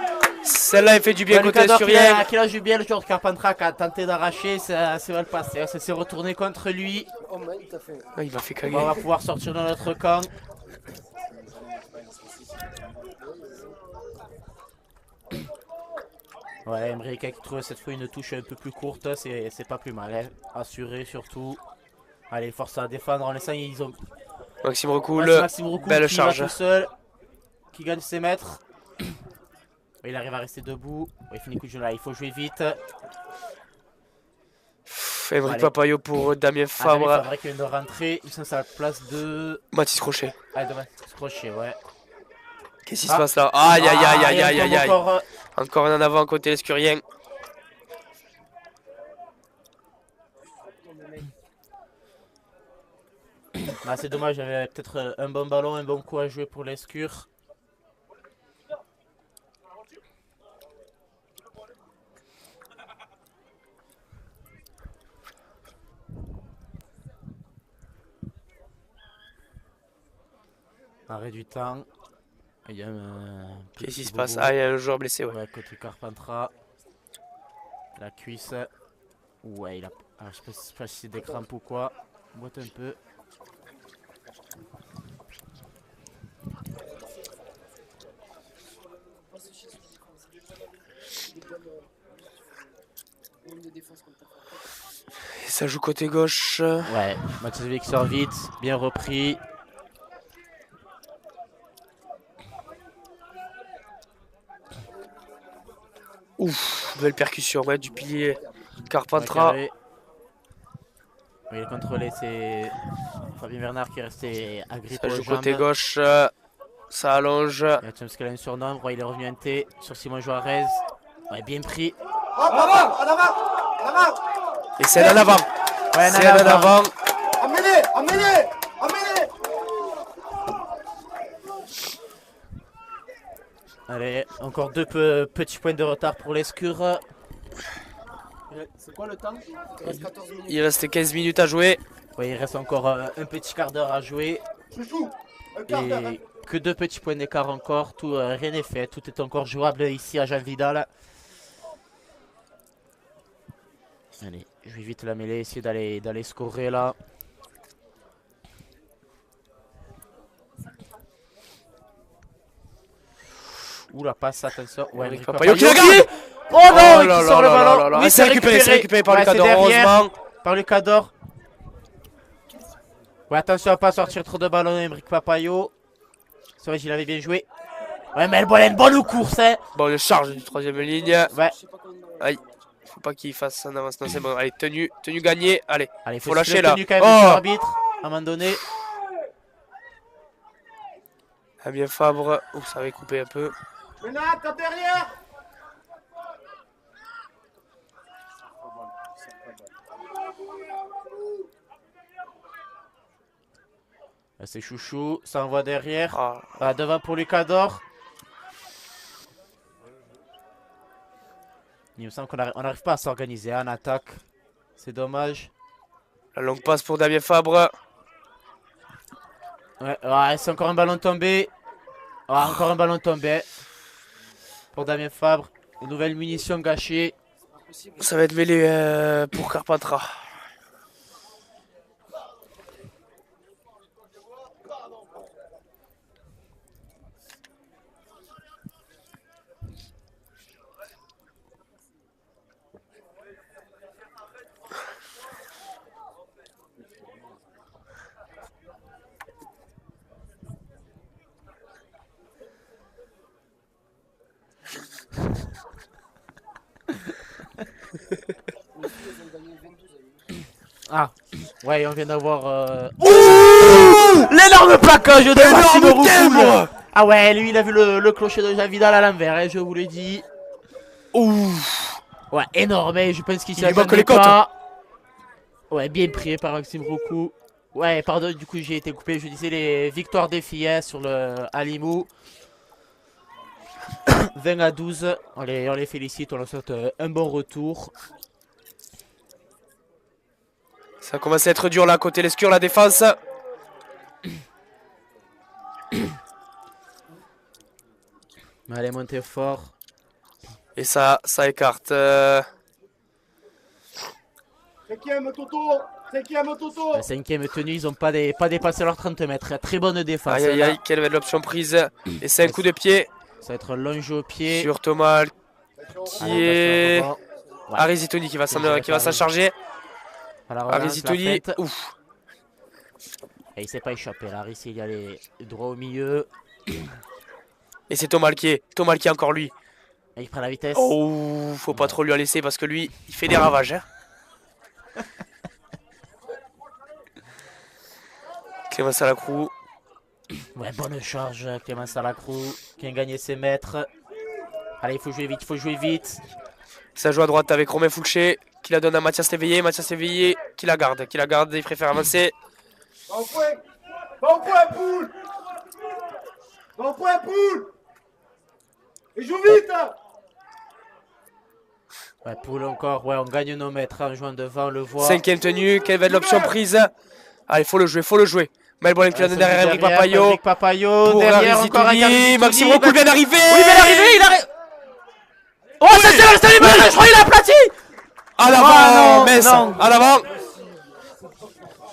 Celle-là elle fait du bien côté Sturien. Qui a joué bien, le joueur de Carpentras qui a tenté d'arracher, ça s'est mal passé. Ça s'est retourné contre lui. Oh man, il t'a fait. Ah, il m'a fait caguer. On va pouvoir sortir dans notre camp. Ouais, Emrica qui trouve cette fois une touche un peu plus courte, c'est pas plus mal. Hein. Assuré surtout. Allez, force à défendre en laissant, ils ont. Maxime recoule. Maxime recoule, belle qui charge. va tout seul, qui gagne ses mètres. Il arrive à rester debout. Il finit coup de jeu là, il faut jouer vite. Émeric Papayot pour Damien Fabre. Damien Fabre qui vient de rentrer. Il est à la place de. Mathis Crochet. Ah, de Mathis Crochet, ouais. Qu'est-ce qui se passe là? Aïe aïe aïe aïe aïe aïe aïe. Encore un en avant côté l'escurien. Ah, c'est dommage, j'avais peut-être un bon ballon, un bon coup à jouer pour l'escure. Arrêt du temps. Il y a un. Qu'est-ce qui se passe? Ah, il y a un joueur blessé, ouais. Ouais, côté Carpentras. La cuisse. Ouais, il a. Alors, je sais pas si c'est des crampes ou quoi. Boite un peu. Et ça joue côté gauche. Ouais, Mathieu qui sort vite, bien repris. Ouf, belle percussion, ouais, du pilier. Carpentras. Oui, il est contrôlé, c'est Fabien Bernard qui est resté agrippé. Ça joue côté gauche. Ça allonge. Il y a James qui a un surnom. Ouais, il est revenu un T sur Simon Juarez. Ouais, bien pris. En avant, en avant, en avant. Et c'est en avant. Ouais, c'est en avant. Emmenez, emmenez, emmenez. Allez, encore deux petits points de retard pour l'escure. C'est quoi le temps? Il reste 14 minutes. Il reste 15 minutes à jouer. Ouais, il reste encore un petit quart d'heure à jouer. Chouchou, un quart d'heure. Et que 2 petits points d'écart encore. Tout, rien n'est fait. Tout est encore jouable ici à Jean Vidal. Allez, je vais vite la mêler, essayer d'aller scorer là. Ouh la passe, attention. Ouais, Émeric Papayot qui la garde. Oh non, il sort le ballon. Oui, c'est récupéré par Lucas d'or, heureusement. Par Lucas d'or. Ouais, attention à pas sortir trop de ballons, Émeric Papayot. C'est vrai, il avait bien joué. Ouais, mais elle bonne course, hein. Bon, le charge du troisième ligne. Ouais. Aïe. Faut pas qu'il fasse un avance. Non, c'est bon. Allez, tenue gagnée. Allez, faut lâcher là. Quand même, l'arbitre, à un moment donné. Ah bien Fabre. Ouh, ça avait coupé un peu. Menat, t'as derrière. C'est Chouchou, ça envoie derrière. Ah. Devant pour Lucas d'or. Il me semble qu'on n'arrive pas à s'organiser en attaque. C'est dommage. La longue passe pour Damien Fabre. Ouais, c'est encore un ballon tombé. Encore un ballon tombé. Pour Damien Fabre. Une nouvelle munition gâchée. Ça va être mêlé pour Carpentras. Ah, ouais, on vient d'avoir. L'énorme plaquage de Massimo Roucoule. Ah ouais, lui il a vu le clocher de Javidal à l'envers, hein, je vous l'ai dit. Ouh. Ouais, énorme, hein, je pense qu'il Il s'y lui manque attendait les côtes. pas. Ouais, bien pris par Maxime Roucou. Ouais, pardon, du coup j'ai été coupé. Je disais les victoires des filles hein, sur le Alimou. 20 à 12. On les félicite, on leur souhaite un bon retour. Ça commence à être dur là, côté l'escure, la défense. Mais allez, montez fort. Et ça écarte. Cinquième Toto. Cinquième Toto. La cinquième tenue, ils n'ont pas dépassé leurs 30 mètres. Très bonne défense. Aïe aïe là. aïe, quelle belle option prise. Et c'est un coup de pied Ça va être un long jeu au pied. sur Thomas qui Allez, est. attention, ouais. Arizitoni qui va s'en charger. À la relance, la Arizitoni. fête. Ouf. Et il s'est pas échappé là. Ici, il y a les droits au milieu. Et c'est Thomas qui est encore lui. Et il prend la vitesse. Oh, faut pas trop lui en laisser parce que lui, il fait des ravages. Hein. Clément Salacrou. Ouais, bonne charge, Clément Salacrou qui a gagné ses mètres. Allez, il faut jouer vite, il faut jouer vite. Ça joue à droite avec Romain Fouché qui la donne à Mathias Léveillé. Mathias Léveillé qui la garde, il préfère avancer. Va au point. Va au point, poule. Va au point, poule. Et joue vite. Ouais, Poul encore, ouais, on gagne nos mètres en jouant devant, on le voit. Cinquième tenue, quelle va être l'option prise. Allez, faut le jouer. Melbourne qui la donne derrière Emric Papayo. Emric Papayo, Pour derrière encore un Arizitoni. Maxime Roucoule vient d'arriver. Oui, il vient d'arriver, il arrive. Oh, ça c'est resté libre, je crois qu'il a aplati. À l'avant, non, Metz, non. à l'avant.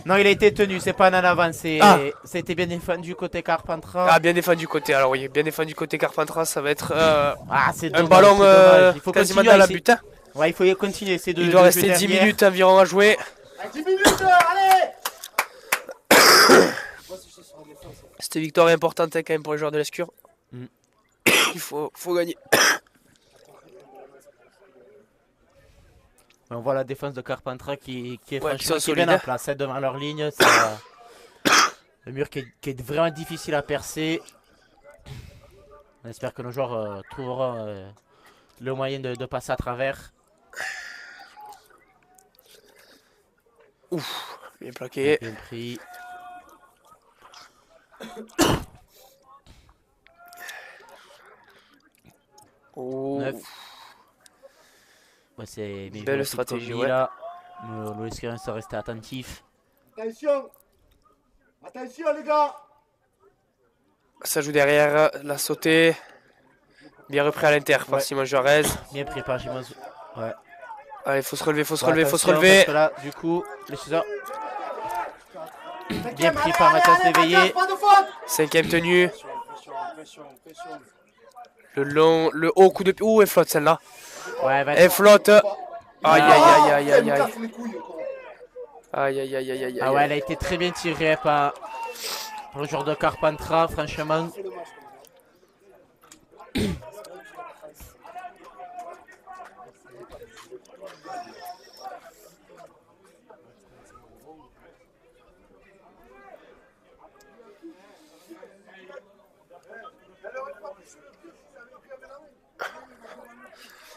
Non, il a été tenu, c'est pas un en avant, Ah. c'était bien défendu côté Carpentras. Ah, bien défendu côté. Alors oui, bien défendu côté Carpentras, ça va être Ah, c'est un dommage, ballon c'est dommage. Il faut quasiment continuer dans à la essayer. but. Hein. Ouais, il faut continuer, c'est de Il doit de rester jouer 10 derrière. minutes environ à jouer. 10 minutes, allez. Cette victoire est importante hein, quand même pour les joueurs de l'Escure. Mm. Il faut gagner. On voit la défense de Carpentras qui est Ouais, qui sont franchement qui est bien solides. en place hein, devant leur ligne. C'est le mur qui est vraiment difficile à percer. On espère que nos joueurs trouveront le moyen de passer à travers. Ouf, bien plaqué. Bien pris. Oh. 9. Ouais, c'est bien Belle joué, stratégie, Picomi, ouais. là. Le Esquerien se rester attentif. Attention. Attention, les gars. Ça joue derrière, la sautée. Bien repris à l'inter par Ouais. Simon Juarez. Bien pris par Jimon. Ouais. Allez, faut se relever, faut se Ouais, relever, faut se attention, relever. parce que là, du coup, les chasseurs. Cinquième, pris allez, par allez, Mathias allez, Léveillé. Mathias, pas de faute. Cinquième tenue. Le haut coup de pied. Ouh, elle flotte celle-là. Ouais, va Elle flotte. Aïe, aïe, aïe, aïe, Il aïe, me aïe. casse les couilles, quoi. Aïe, aïe, aïe, aïe, aïe. Ah ouais, elle a été très bien tirée par le joueur de Carpentras, franchement.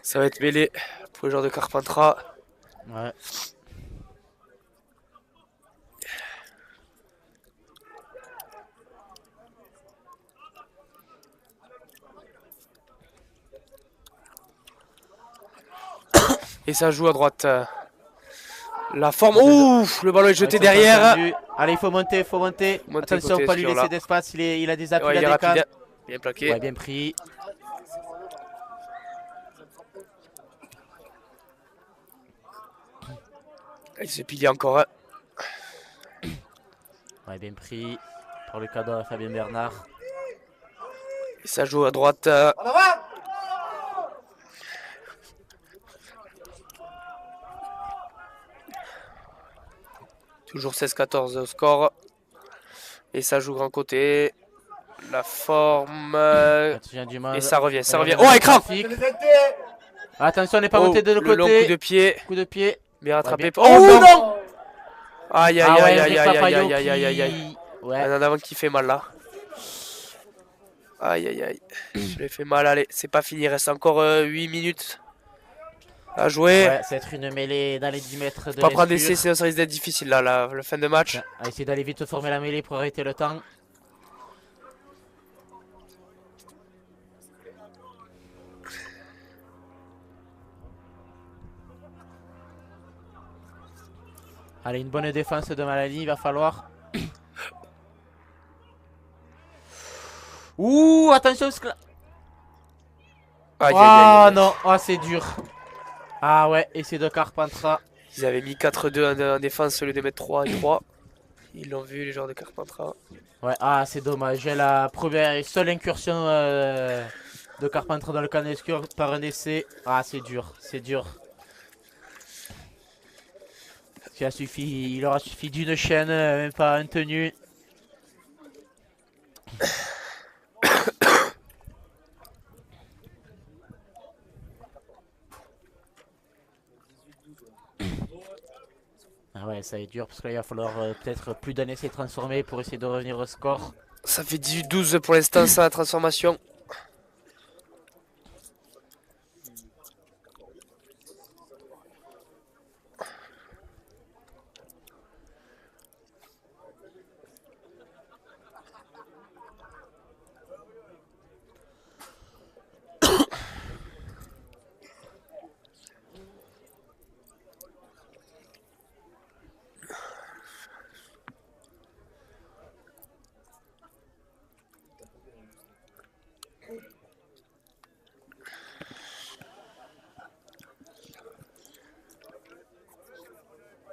Ça va être mêlé pour le joueur de Carpentras. Ouais. Et ça joue à droite. La forme. Ouf, le ballon est jeté Ouais, derrière. entendu. Allez, il faut monter, il faut monter. Monter Attention, côté pas lui Escure, laisser là. d'espace, il a des appuis, Ouais, il est à rapide. décale. Bien plaqué. Ouais, bien pris. Il se plie encore. Ouais, bien pris. Par le cadeau à Fabien Bernard. Et ça joue à droite. En avant. Toujours 16-14 au score. Et ça joue grand côté. La forme. Attention du mal. Et ça revient, ça Ouais, revient. ouais, Oh, écran! C'est trafic. les intés. Attention, on n'est pas Oh, monté de le l'autre long côté. coup de pied. Coup de pied. Bien rattrapé. bien. Oh, non! Aïe, Ah aïe, ouais, aïe, aïe, Henrik aïe, aïe, Papayo aïe, aïe, aïe, aïe. qui... Ouais, Un en avant qui fait mal là. Aïe, aïe, aïe. Je l'ai fait mal, allez, c'est pas fini, il reste encore 8 minutes à jouer. ouais, c'est être une mêlée dans les 10 mètres de Pas prendre d'essai, l'escure. sinon ça risque d'être difficile là, la fin de match. Tiens, à essayer d'aller vite former la mêlée pour arrêter le temps. Allez, une bonne défense de Malali, il va falloir. Ouh, attention, Aïe, aïe, oh aïe, aïe. non, oh c'est dur. Ah ouais, essai de Carpentras. Ils avaient mis 4-2 en défense au lieu de mettre 3 et 3. Ils l'ont vu, les joueurs de Carpentras. Ouais, ah c'est dommage. J'ai la première et seule incursion de Carpentras dans le camp d'escure par un essai. Ah c'est dur, c'est dur. Il aura suffi d'une chaîne, même pas un tenu. Ah ouais, ça est dur parce que là, il va falloir peut-être plus d'un essai transformé pour essayer de revenir au score. Ça fait 18-12 pour l'instant, ça, la transformation.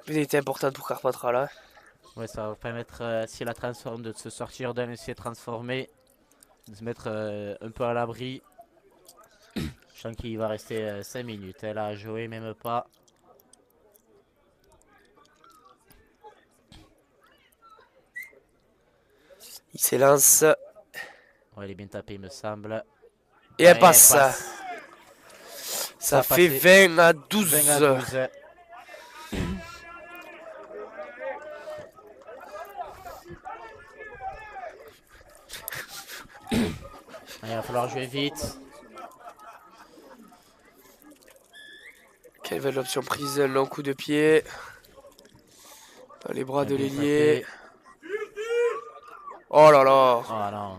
Pénalité importante pour Carpentras là. Ouais, ça va permettre, si la transforme, de se sortir d'un essai transformé, de se mettre un peu à l'abri. Je sens qu'il va rester 5 minutes. Elle a joué, même pas. Il s'élance. Ouais, il est bien tapé, il me semble. Et elle Ouais, passe. Ça a fait passé. 20 à 12. 20 à 12. Il va falloir jouer vite. Quelle belle option prise, long coup de pied. Dans les bras de Bien l'ailier. tapé. Oh là là. Oh non.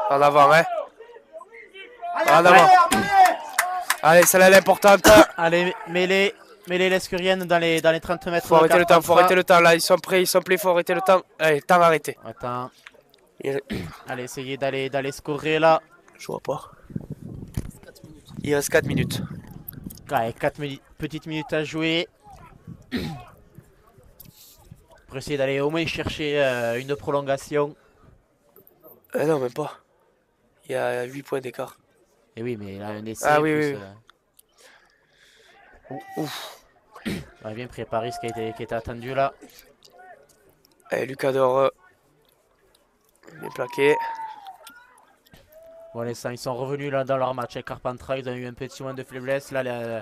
En avant, hein. En avant. Allez. Allez, celle-là elle est importante. Allez, mêlée l'escurienne dans les 30 mètres. Faut de arrêter le temps, faut Carpentras. arrêter le temps. Là, ils sont prêts, faut arrêter le temps. Allez, temps arrêté. Attends. Il- Allez, essayez d'aller scorer là. Je vois pas. Il reste 4 minutes. Ouais, 4 petites minutes à jouer. Pour essayer d'aller au moins chercher une prolongation. Non, même pas. Il y a 8 points d'écart. Et oui, mais il a un essai. Ah oui, plus, oui. Ouf. on a bien préparé ce qui était attendu là. Allez, Lucador. Bien plaqué. Bon, l'instant, ils sont revenus là dans leur match avec Carpentras. Ils ont eu un petit moment de faiblesse. Là,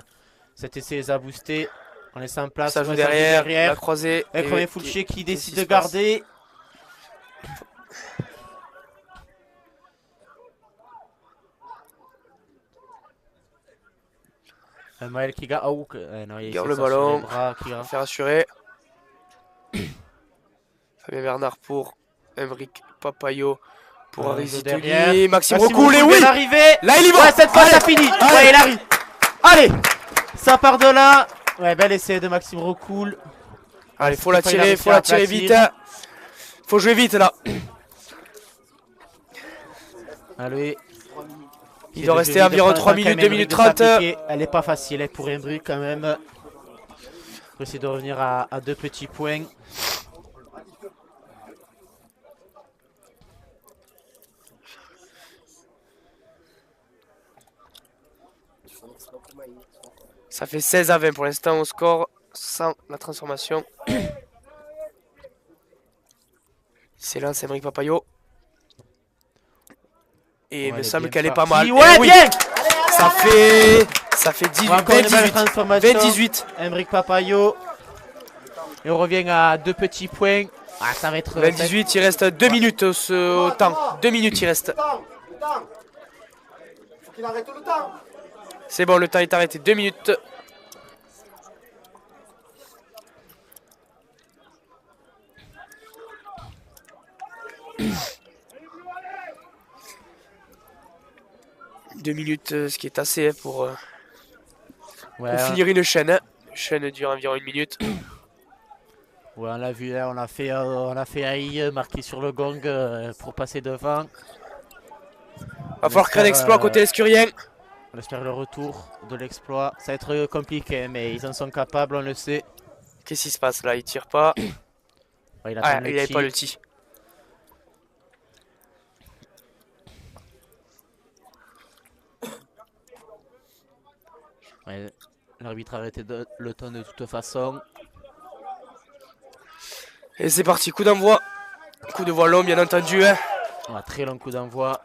cet essai les a boostés. On laisse en place. Ça joue on derrière. La croisée. Avec Et- Romain Fulcher qui décide qu'est-ce de qui se passe garder. Maël qui garde. Oh, non, il Garde essaie le de sortir ballon. les bras, qui garde. Faire assurer. Fabien Bernard pour Emric Papayo. Pour Arizitoli. derrière. Maxime Maxime Recoul. Et Recoul oui. vient d'arriver. Là, il y va. Ouais, cette fois, Allez. ça finit. Allez. Ouais, il arrive. Allez, ça part de là. Ouais, bel essai de Maxime Recoul. Allez, faut Il a la tirer réussi à aplatir. vite. Hein. Faut jouer vite là. Allez. Il doit rester environ 3 minutes, 2 minutes 30. Elle est pas facile pour Embrick quand même. Pour essayer de revenir à 2 petits points. Ça fait 16-20 pour l'instant au score sans la transformation. C'est là, c'est Emeric Papayot. Et il me semble qu'elle est pas mal. Ouais, Eh oui, bien. ça fait 18, Encore une belle 28. transformation. 28. Emeric Papayot. Et on revient à 2 petits points. Ah, ça va être... 28, il reste 2 minutes au temps. 2 minutes il reste. Le temps. Faut qu'il arrête le temps. C'est bon, le temps est arrêté. 2 minutes. Deux minutes, ce qui est assez pour finir une chaîne. Une chaîne dure environ 1 minute. Ouais, on l'a vu, hein, on a fait AI marqué sur le gong pour passer devant. Va falloir créer un exploit côté escurien. On espère le retour de l'exploit. Ça va être compliqué, mais ils en sont capables, on le sait. Qu'est-ce qui se passe là? Il tire pas. Ouais, il Ah, attend il le n'avait tir. pas le tir. Ouais, l'arbitre a arrêté le temps de toute façon. Et c'est parti, coup d'envoi. Coup de voie long, bien entendu. Hein. Ouais, très long coup d'envoi.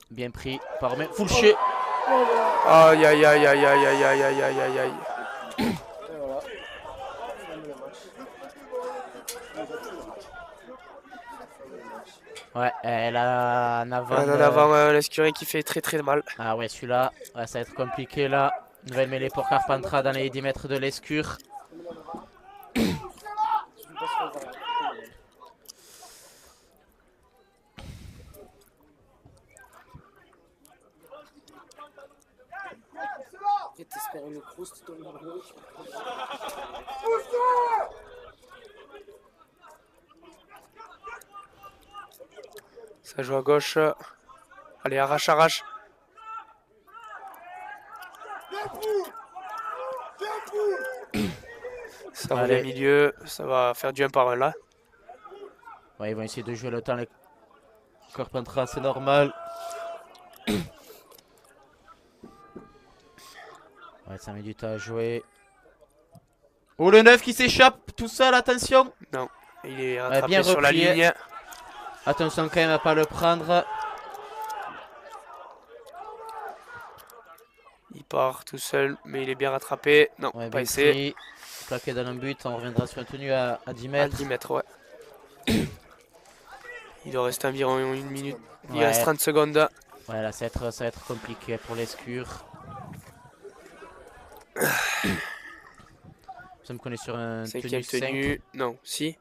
Bien pris par Fulcher. Aïe aïe aïe aïe aïe aïe aïe aïe aïe aïe aïe. Ouais, elle a en avant. En avant l'escurien qui fait très très mal. Ah ouais, celui-là, ouais, ça va être compliqué là. Nouvelle mêlée pour Carpentras dans les 10 mètres de l'escure. T'espères une croust dans le dos. Ça joue à gauche. Allez, arrache, arrache. Ça va aller au milieu. Ça va faire du 1 par 1 là. Ouais, ils vont essayer de jouer le temps. Les Carpentras, c'est normal. Ouais, ça met du temps à jouer. Oh, le 9 qui s'échappe tout seul, attention. Non, il est rattrapé bien sur la replié. ligne. Attention quand même à pas le prendre. Il part tout seul, mais il est bien rattrapé. Non, Ouais, pas bien essayé. pris. Plaqué dans un but, on reviendra sur un tenu à 10 À mètres. 10 mètres, ouais. Il doit rester environ 1 minute. Il Ouais. reste 30 secondes. Ouais, là, ça va être compliqué pour l'escure. Il me semble qu'on est sur un C'est tenu quelle 5. tenue? Non, si.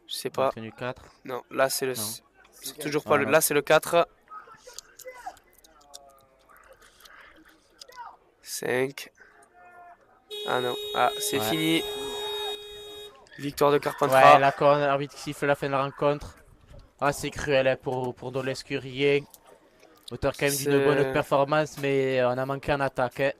Je sais pas. Tenu 4. Non, là c'est le. Non. C'est toujours pas le. non. Là c'est le 4. 5. Ah non. Ah, c'est Ouais. fini. Victoire de Carpentras. Ouais, l'arbitre siffle la fin de la rencontre. Ah, c'est cruel hein, pour Don Lescurier. Auteur quand même d'une C'est- bonne performance, mais on a manqué en attaque. Hein.